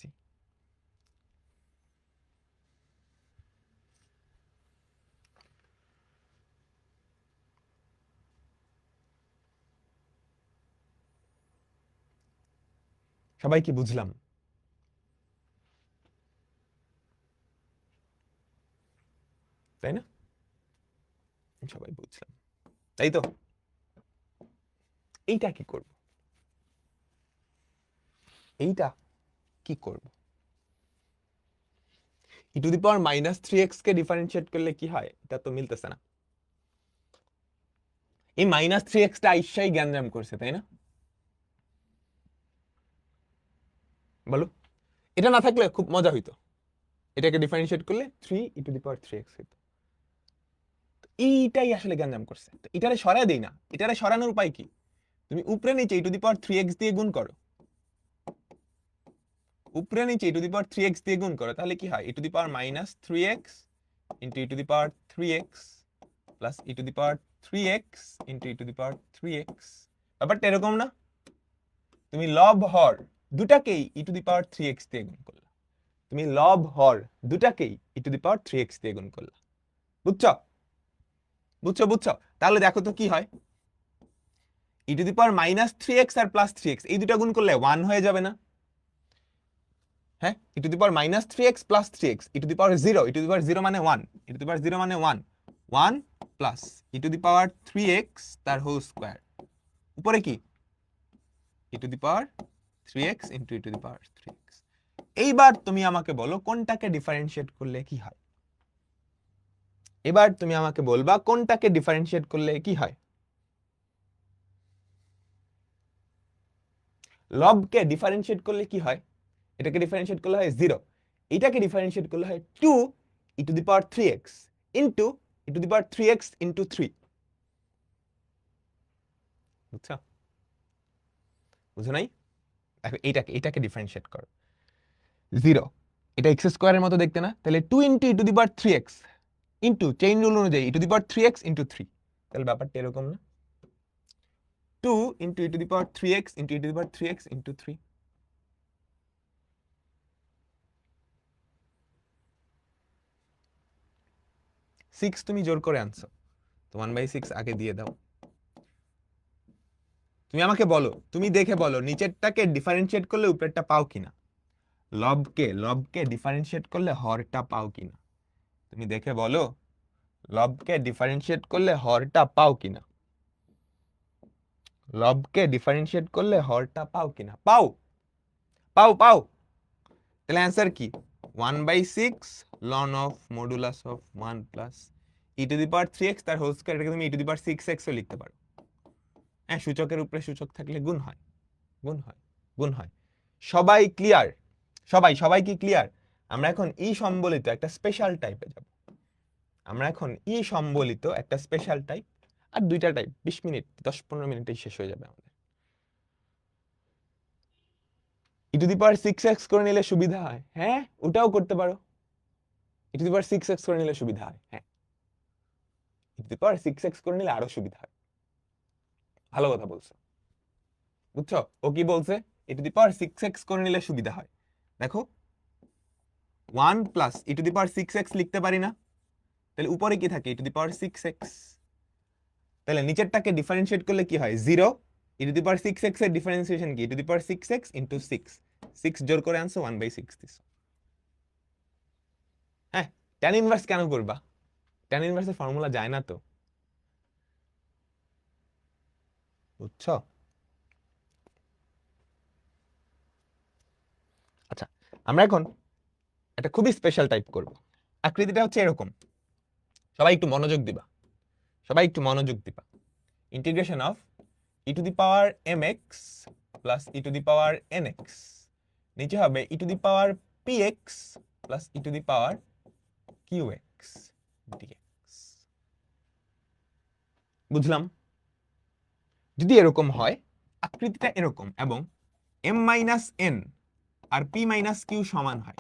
সবাই কি বুঝলাম? তাই না? সবাই বুঝলাম, তাই তো? এইটা কি করব? এইটা কি করব? e to the power minus 3x K differentiate করলে কি হয়? এটা তো মিলতেছে না। এই মাইনাস 3x টা আইসাই গ্যাঞ্জাম করছে, তাই না? বলো, এটা না থাকলে খুব মজা হইতো। এটাকে ডিফারেন্সিয়েট করলে 3 e to the power 3x হইতো। এইটাই আসলে গ্যাঞ্জাম করছে। তো এটারে সরায় দেই না। এটারে সরানোর উপায় কি? তুমি উপরে নিচে e to the power 3x দিয়ে গুণ করো। উপরে নিচে e to the power 3x দিয়ে গুণ করো, তাহলে কি হয়? e to the power minus 3x into e to the power 3x plus e to the power 3x into e to the power 3x। ব্যাপারটা এরকম না? তুমি লব হর দুটাকেই e to the power 3x দিয়ে গুণ করলা। তুমি লব হর দুটাকেই e to the power 3x দিয়ে গুণ করলা। বুঝছো? বুঝছো বুঝছো? তাহলে দেখো তো কি হয়? e to the power minus 3x আর প্লাস 3x এই দুটা গুণ করলে 1 হয়ে যাবে না? হ্যাঁ, e to the power minus 3x plus 3x e to the power 0, e to the power 0 মানে 1, e to the power 0 মানে 1, 1 plus e to the power 3x তার হোল স্কয়ার, উপরে কি e to the power 3x into e to the power 3x। এইবার তুমি আমাকে বলো কোনটাকে ডিফারেন্সিয়েট করলে কি হয়? এবার তুমি আমাকে বলবা কোনটাকে ডিফারেন্সিয়েট করলে কি হয়? লবকে ডিফারেন্সিয়েট করলে কি হয়? এটাকে ডিফারেন্সিয়েট করলে হয় 0, এটাকে ডিফারেন্সিয়েট করলে হয় 2 e to the power 3x into e to the power 3x into 3। বুঝছো? বুঝো নাই? দেখো এটাকে ডিফারেন্সিয়েট করো। 0, এটা x স্কয়ারের মতো দেখতে না? তাহলে 2 into e to the power 3x into chain rule অনুযায়ী e to the power 3x into 3। তাহলে ব্যাপারটা এরকম না? 2 into e to the power 3x into e to the power 3x into 3। 6 তুমি জোর করে আনছো, তো 1/6 আগে দিয়ে দাও। তুমি আমাকে বলো, তুমি দেখে বলো নিচেরটাকে ডিফারেন্সিয়েট করলে উপরেরটা পাও কিনা? লবকে ডিফারেন্সিয়েট করলে হরটা পাও কিনা? তুমি দেখে বলো লবকে ডিফারেন্সিয়েট করলে হরটা পাও কিনা? লবকে ডিফারেন্সিয়েট করলে হরটা পাও কিনা? পাও পাও পাও। তাহলে অ্যান্সার কি? 1/6 ln of modulus of 1 plus e to the power 3x তার হোল স্কয়ার, এটাকে তুমি e to the power 6x ও লিখতে পারো। হ্যাঁ, সূচকের উপরে সূচক থাকলে গুণ হয়, গুণ হয়, গুণ হয়। সবাই ক্লিয়ার? সবাই কি ক্লিয়ার? আমরা এখন ই সম্বলিত একটা স্পেশাল টাইপে যাব। আমরা এখন ই সম্বলিত একটা স্পেশাল টাইপ, আর দুইটা টাইপ 20 মিনিট 10-15 মিনিটেই শেষ হয়ে যাবে আমাদের। e to the power 6x করে নিলে সুবিধা হয়, হ্যাঁ ওটাও করতে পারো। e to the power 6x করে নিলে সুবিধা হয়, হ্যাঁ e to the power 6x করে নিলে আরো সুবিধা হয়। ভালো কথা বলছো, বুঝছো? ও কি বলছে? e to the power 6x করে নিলে সুবিধা হয়। দেখো 1 plus e to the power 6x লিখতে পারি না? তাহলে উপরে কি থাকে? e to the power 6x। তাহলে নিচেরটাকে ডিফারেন্সিয়েট করলে কি হয়? 0, e to the power 6x এর ডিফারেন্সিয়েশন কি? e to the power 6x into 6, 6 জোর করে আনছো 1/6 দিছো। হ্যাঁ, tan ইনভার্স কেন করবা? tan ইনভার্সের ফর্মুলা যায় না তো, বুঝছো? আচ্ছা, আমরা এখন একটা খুবই স্পেশাল টাইপ করব। আকৃতিটা হচ্ছে এরকম, সবাই একটু মনোযোগ দিবা, সবাই একটু মনোযোগ দিবা। Integration of e to the power mx plus e to the power nx, নিচে হবে e to the power px plus e to the power qx dx। বুঝলাম? যদি এরকম হয়, আকৃতিটা এরকম, এবং m মাইনাস n আর p মাইনাস q সমান হয়,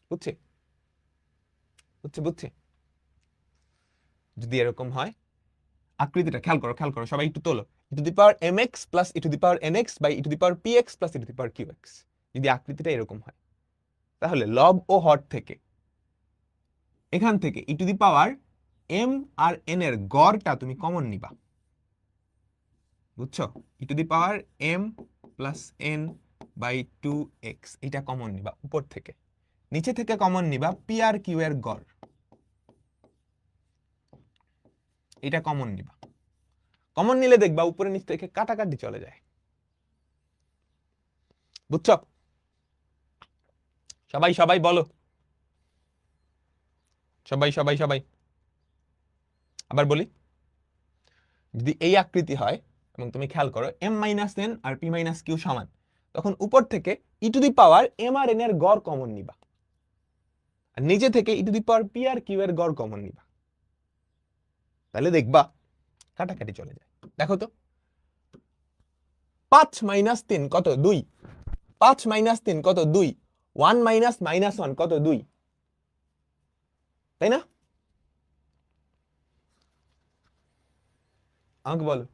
বুঝছি বুঝছি বুঝছি যদি এরকম হয়, আকৃতিটা খেয়াল করো সবাই একটু তোলো, e to the power mx plus e to the power nx by e to the power px plus e to the power qx, যদি আকৃতিটা এরকম হয় তাহলে লব ও হর থেকে এখান থেকে e to the power m আর n এর গড়টা তুমি কমন নিবা, বুঝছো? e to the power m plus n by 2x এটা কমন নিবা উপর থেকে, নিচে থেকে কমন নিবা p আর q এর গড়, এটা কমন নিবা। কমন নিলে দেখবা উপরে নিচ থেকে কাটাকাটি চলে যায়, বুঝছো? সবাই সবাই বলো, সবাই সবাই সবাই আবার বলি, যদি এই আকৃতি হয় এবং তুমি খেয়াল করো m মাইনাস n আর p মাইনাস q সমান, তখন উপর থেকে e to the power m আর n এর গড় কমন নিবা, আর নিচে থেকে e to the power p আর q এর গড় কমন নিবা, তাহলে দেখবা কাটাকাটি চলে যায়। দেখো তো 5 মাইনাস 3 কত 2, 5 মাইনাস 3 কত 2, 1 মাইনাস মাইনাস 1 কত 2, তাই না? আমাকে বলো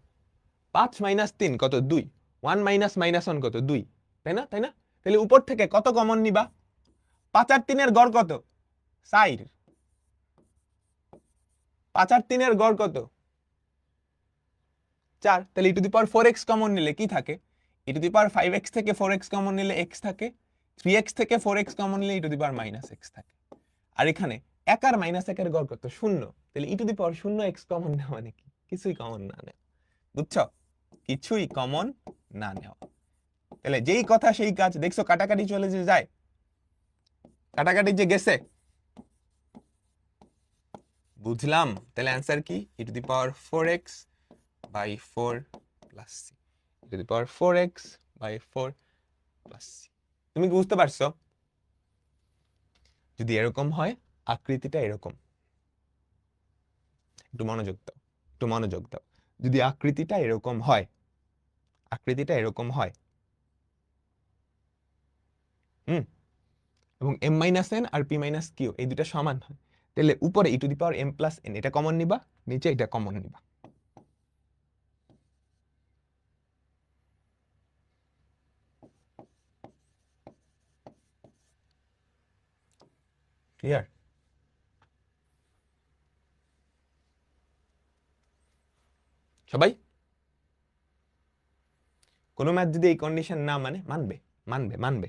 5 মাইনাস 3 কত 2, 1 মাইনাস মাইনাস 1 কত 2, তাই না? তাই না? তাহলে উপর থেকে কত কমন নিবা? 5 আর 3 এর গড় কত? 4, 5 আর 3 এর গড় কত? 4, তাহলে e to the power 4x common নিলে কি থাকে? e to the power 5x থেকে 4x কমন নিলে x থাকে, 3x থেকে 4x কমন নিলে e to the power minus x থাকে। আর এখানে 1 আর মাইনাস 1 এর গড় কত? 0, তাহলে e to the power 0x common নেওয়া মানে কি? কিছুই কমন না নেওয়া, বুঝছো? কিছুই কমন না নেওয়া। তাহলে যেই কথা সেই কাজ, দেখছো কাটাকাটি চলে যে যায়, কাটাকাটি যে গেছে, বুঝলাম। তাহলে অ্যান্সার কি? e to the power 4x by 4 plus c, e to the power 4x by 4 plus c। তুমি কি বুঝতে পারছো? যদি এরকম হয় আকৃতিটা এরকম, একটু মনোযোগ দাও, একটু মনোযোগ দাও, যদি আকৃতিটা এরকম হয়, আকৃতিটা এরকম হয় এবং m মাইনাস n আর p মাইনাস q এই দুটো সমান হয়, তাহলে উপরে e to the power m plus n এটা কমন নিবা, নিচে এটা কমন নিবা। ক্লিয়ার? সবাই কোনো ম্যাথ যদি এই কন্ডিশন না মানে, মানবে মানবে মানবে।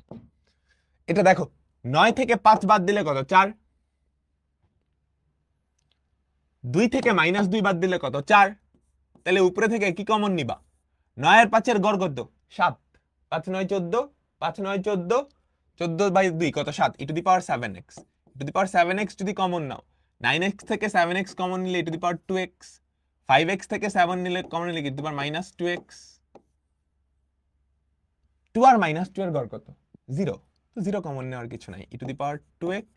এটা দেখো 9 থেকে 5 বাদ দিলে কত? 4, 2 থেকে মাইনাস 2 বাদ দিলে কত? 4, তাহলে উপরে থেকে কি কমন নিবা? 9 আর 5 এর গড় কত? 7, 5 9 14, 5 9 14, 14 বাই 2 কত? 7, e to the power 7x, e to the power 7x যদি কমন নাও, 9x থেকে 7x কমন নিলে e to the power 2x, 5x থেকে 7 নিলে কমন নিলে e to the power minus 2x, 2 আর মাইনাস 2 এর গড় কত? 0, তো 0 কমন নেওয়ার কিছু নাই, e to the power 2x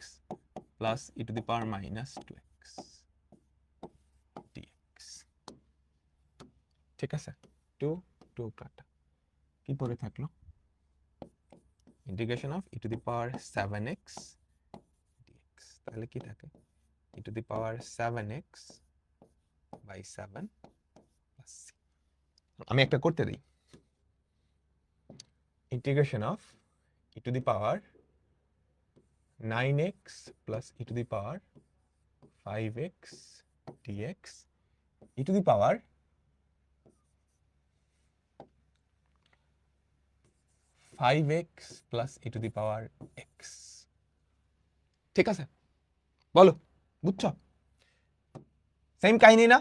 plus e to the power minus 2x dx। ঠিক আছে, 2 2 কাটা, কি পড়ে থাকলো? Integration of e to the power 7x dx, তাহলে কি থাকে? e to the power 7x by 7 plus c। আমি একটা করতে দিই, integration of e to the power 9x plus e to the power 5x dx, e to the power 5x plus e to the power x। ঠিক আছে, বলো বুঝছো? Same কাহিনী না?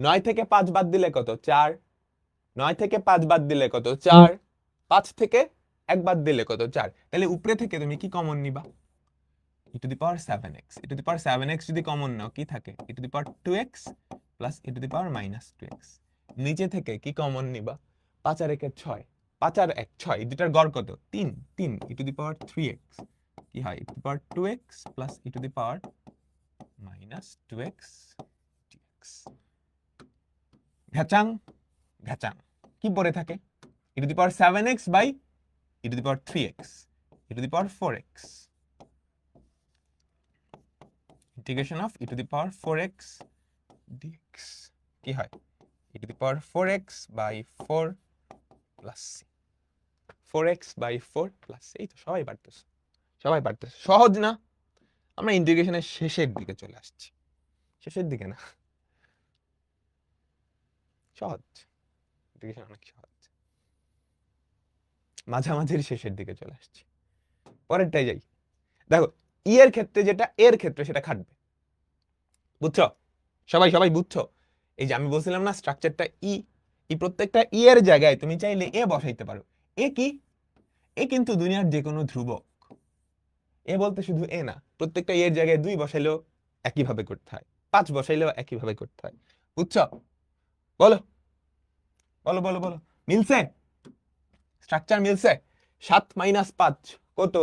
9 থেকে 5 বাদ দিলে কত? 4, 9 থেকে 5 বাদ দিলে কত? 4, 5 থেকে 1 বাদ দিলে কত? 4, তাহলে উপরে থেকে তুমি কি কমন নিবা? e to the power 7x, e to the power 7x যদি কমন নাও কি থাকে? e to the power 2x plus e to the power minus 2x। নিচে থেকে কি কমন নিবা? 5 আর 1 6, 5 আর 1 6, এই দুটার গড় কত? 3, 3 e to the power 3x কি হয়? e to the power 2x plus e to the power minus 2x dx। ঘাচাং ঘাচাং কি পড়ে থাকে? e to the power 7x by e to the power 3x, e to the power 4x integration of e to the power 4x dx কি হয় e to the power 4x by 4 plus c 4x by 4 plus এই তো সবাই পারতেছে সহজ না? আমরা ইন্টিগ্রেশনের শেষের দিকে চলে আসছি, শেষের দিকে না, সহজ, ইন্টিগ্রেশন অনেক সহজ, মাঝামাঝির শেষের দিকে চলে আসছি। পরেরটাই যাই, দেখো ই এর ক্ষেত্রে যেটা এর ক্ষেত্রে সেটা খাটবে, বুঝছো? সবাই বুঝছো? এই যে আমি বলছিলাম না স্ট্রাকচারটা ই প্রত্যেকটা ই এর জায়গায় তুমি চাইলে এ বসাইতে পারো। এ কি? এ কিন্তু দুনিয়ার যে কোনো ধ্রুবক। এ বলতে শুধু এ না, প্রত্যেকটা এর জায়গায় 2 বসাইলেও একইভাবে করতে হয়, 5 বসাইলেও একইভাবে করতে হয়, বুঝছো? বলো বলো বলো বলো, মিলছে? স্ট্রাকচার মিলছে? 7 মাইনাস 5 কত?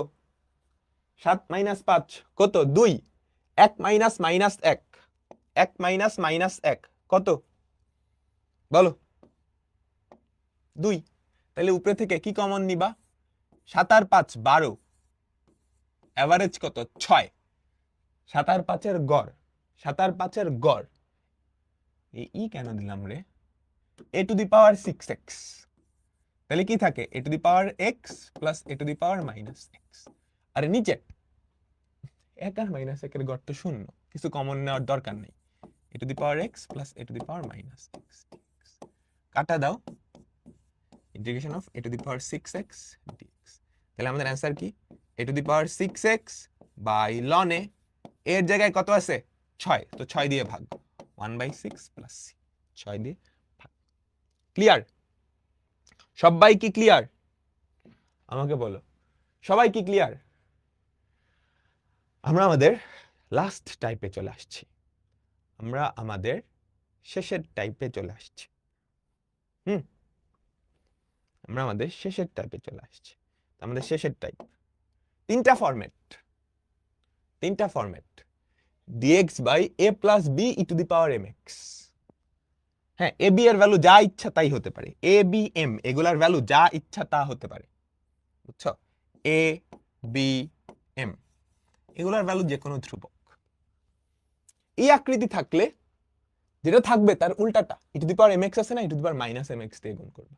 7 মাইনাস 5 কত? 2। 1 মাইনাস মাইনাস 1, 1 মাইনাস মাইনাস 1 কত? বলো। 2। তাহলে উপরে থেকে কি কমন নিবা? 7 আর 5 12, এভারেজ কত? 6। 7 আর 5 এর গড়, 7 আর 5 এর গড়, এই ই কেন দিলাম রে? a to the power 6x, তাহলে কি থাকে? a to the power x plus a to the power minus x। আরে নিচে 1 আর মাইনাস 1 এর গড় তো শূন্য, কিছু কমন নেওয়ার দরকার নেই। a to the power x plus a to the power minus x, কাটা দাও, integration of a to the power 6x dx। তাহলে আমাদের অ্যান্সার কি? a to the power 6x by ln a, এর জায়গায় কত আছে? 6, তো 6 দিয়ে ভাগ, 1/6 প্লাস c, 6 দিয়ে ভাগ। ক্লিয়ার? সবাই কি ক্লিয়ার? আমাকে বলো, সবাই কি ক্লিয়ার? আমরা আমাদের লাস্ট টাইপে চলে আসছি, আমরা আমাদের শেষের টাইপে চলে আসছি। আমরা আমাদের শেষের টাইপে চলে আসছি। আমাদের শেষের টাইপ তিনটা format dx by a plus b e to the power mx। হ্যাঁ, এ বি এর ভ্যালু যা ইচ্ছা তাই হতে পারে, এ বি এম এগুলার ভ্যালু যা ইচ্ছা তা হতে পারে, বুঝছো? এ বি এম এগুলার ভ্যালু যে কোনো ধ্রুবক। এই আকৃতি থাকলে যেটা থাকবে তার উল্টাটা, ই টু দি পাওয়ার mx আছে না, e to the power minus mx দিয়ে গুণ করবে।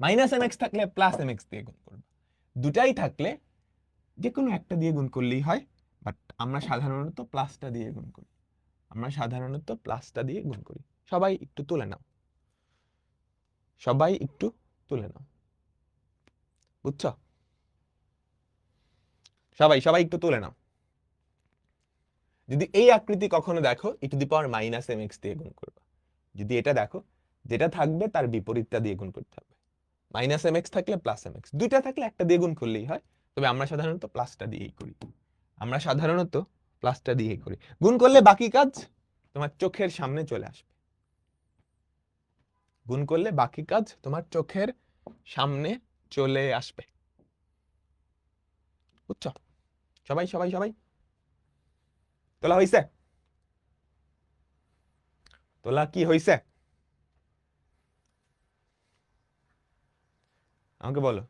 মাইনাস mx থাকলে প্লাস mx দিয়ে গুণ করবে। দুটাই থাকলে যে কোনো একটা দিয়ে গুণ করলেই হয়, বাট আমরা সাধারণত প্লাসটা দিয়ে গুণ করি, সবাই একটু তুলে নাও, বুঝছো? সবাই একটু তুলে নাও। যদি এই আকৃতি কখনো দেখো, e to the power minus mx দিয়ে গুণ করবা। যদি এটা দেখো, যেটা থাকবে তার বিপরীতটা দিয়ে গুণ করতে হবে। মাইনাস mx থাকলে প্লাস mx, দুইটা থাকলে একটা দিয়ে গুণ করলেই হয়, তবে আমরা সাধারণত প্লাসটা দিয়েই করি। গুণ করলে বাকি কাজ তোমার চোখের সামনে চলে আসবে, বুঝছো? সবাই তোলা হইছে? তোলা কি হইছে? আমাকে বলো।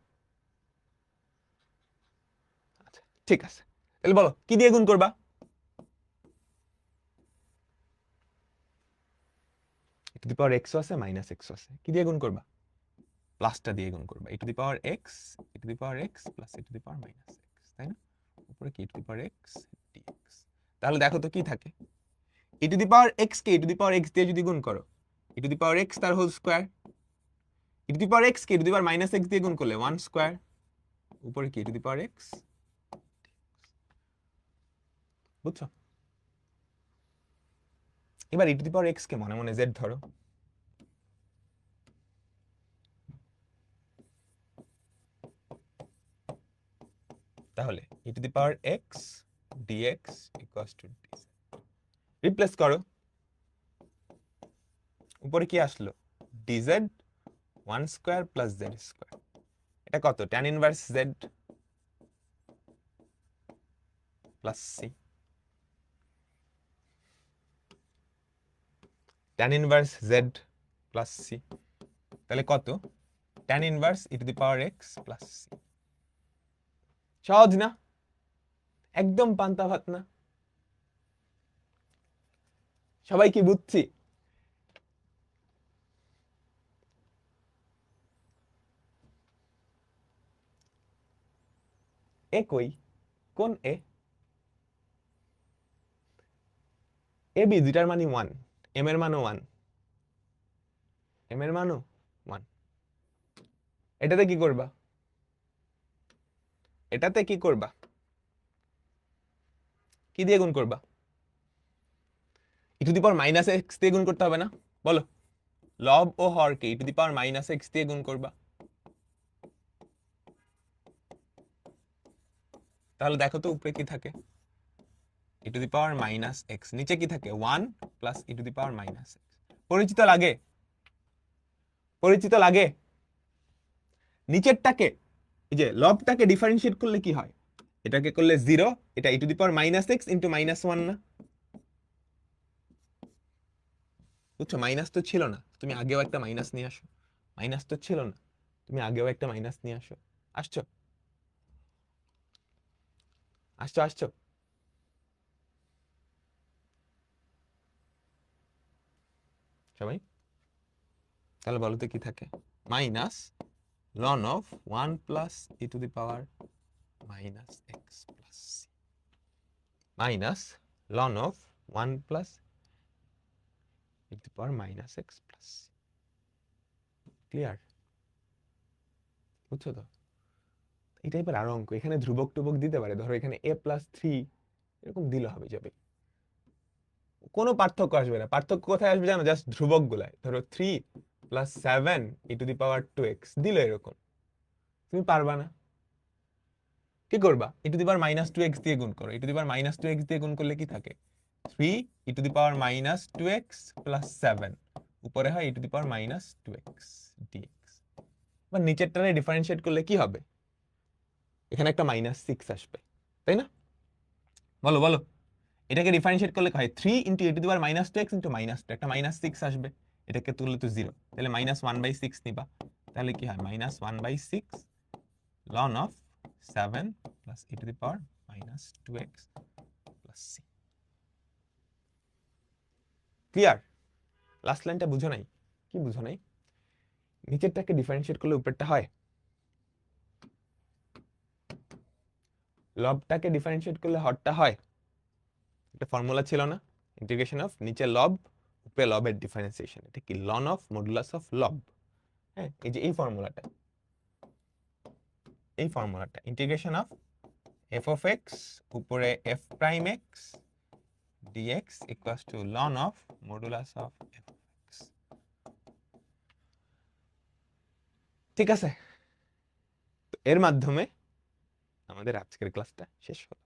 আচ্ছা ঠিক আছে, তাহলে বলো কি দিয়ে গুণ করবা? e to the power x আছে মাইনাস x আছে, কি দিয়ে গুণ করবা? প্লাসটা দিয়ে গুণ করবা, e to the power x plus e to the power minus x, তাই না? উপরে কি e to the power x dx। তাহলে দেখো তো কি থাকে, e to the power x কে e to the power x দিয়ে যদি গুণ করো, e to the power x তার whole square, e to the power x কে e to the power minus x দিয়ে গুণ করলে 1 স্কয়ার, উপরে কি e to the power x, বুঝছো? এবার e to the power x কে মনে মনে z ধরো, তাহলে e to the power x dx equals to dz। Replace করো, উপরে কি আসলো? dz 1 square plus z square, এটা কত? tan inverse z plus c, tan inverse z plus c, তাহলে কত? tan inverse e to the power x plus c। সহজ না? একদম পান্তা ভাত না? সবাই কি বুঝছি? এ কই? কোন এ? এ বি দুইটার মানই 1, এম এর মানও 1, এম এর মানও 1। এটাতে কি করবা? এটাতে কি করবা? কি দিয়ে গুণ করবা? E to the power minus x দিয়ে গুণ করতে হবে না? বলো, লব ও হরকে e to the power minus x দিয়ে গুণ করবা। তাহলে দেখো তো উপরে কি থাকে, e to the power minus x, নিচে কি থাকে 1 plus e to the power minus x. পরিচিত লাগে? পরিচিত লাগে? নিচেরটাকে, এই যে লবটাকে ডিফারেন্সিয়েট করলে কি হয়? এটাকে করলে 0, এটা e to the power minus x into minus 1 না? বুঝছো, মাইনাস তো ছিল না, তুমি আগেও একটা মাইনাস নিয়ে আসো। মাইনাস তো ছিল না, তুমি আগেও একটা মাইনাস নিয়ে আসো। আসছো? আসছো? আসছো? সবাই তাহলে বলো তো কি থাকে? Minus ln of 1 plus e to the power minus x plus c, minus ln of 1 plus e to the power minus x plus c. Clear? বুঝছো তো? এই টাইপের আরো অঙ্ক, এখানে ধ্রুবক টুবক দিতে পারে, ধরো এখানে এ প্লাস 3 এরকম দিলে হবে, যাবে, কোনো পার্থক্য আসবে না। পার্থক্য কোথায় আসবে জানো? জাস্ট ধ্রুবক গুলায়, ধরো 3 plus 7 E to the power 2x দিল, এরকম তুমি পারবা না। কি করবা? E to the power minus 2x দিয়ে গুণ করো। E to the power minus 2x দিয়ে গুণ করলে কি থাকে? 3 e to the power minus 2x plus 7, উপরে হয় e to the power minus 2x dx। বা নিচেরটারে ডিফারেন্সিয়েট করলে কি হবে? এখানে একটা মাইনাস 6 আসবে, তাই না? বলো বলো, এটাকে ডিফারেন্সিয়েট করলে হয় 3 into e to the power minus 2x into minus 2, একটা মাইনাস 6 আসবে, এটাকে তুললে তো 0, তাহলে মাইনাস 1/6 নিবা। তাহলে কি হয়? Minus 1/6 ln of 7 plus e to the power minus 2x plus c. Clear? Last লাইনটা বুঝো নাই? কি বুঝো নাই? নিচেরটাকে ডিফারেন্সিয়েট করলে উপরেরটা হয়, লবটাকে ডিফারেন্সিয়েট করলে হরটা হয়। একটা ফর্মুলা ছিল না, ইন্টিগ্রেশন অফ নিচে লব উপরে লবের ডিফারেন্সিয়েশন, এটা কি? লন অফ মডুলাস অফ লব। হ্যাঁ, এই যে এই ফর্মুলাটা, এই ফর্মুলাটা integration of F of X উপরে F prime X dx equals to ln of modulus of F of X. ঠিক আছে, তো এর মাধ্যমে আমাদের আজকের ক্লাসটা শেষ হলো।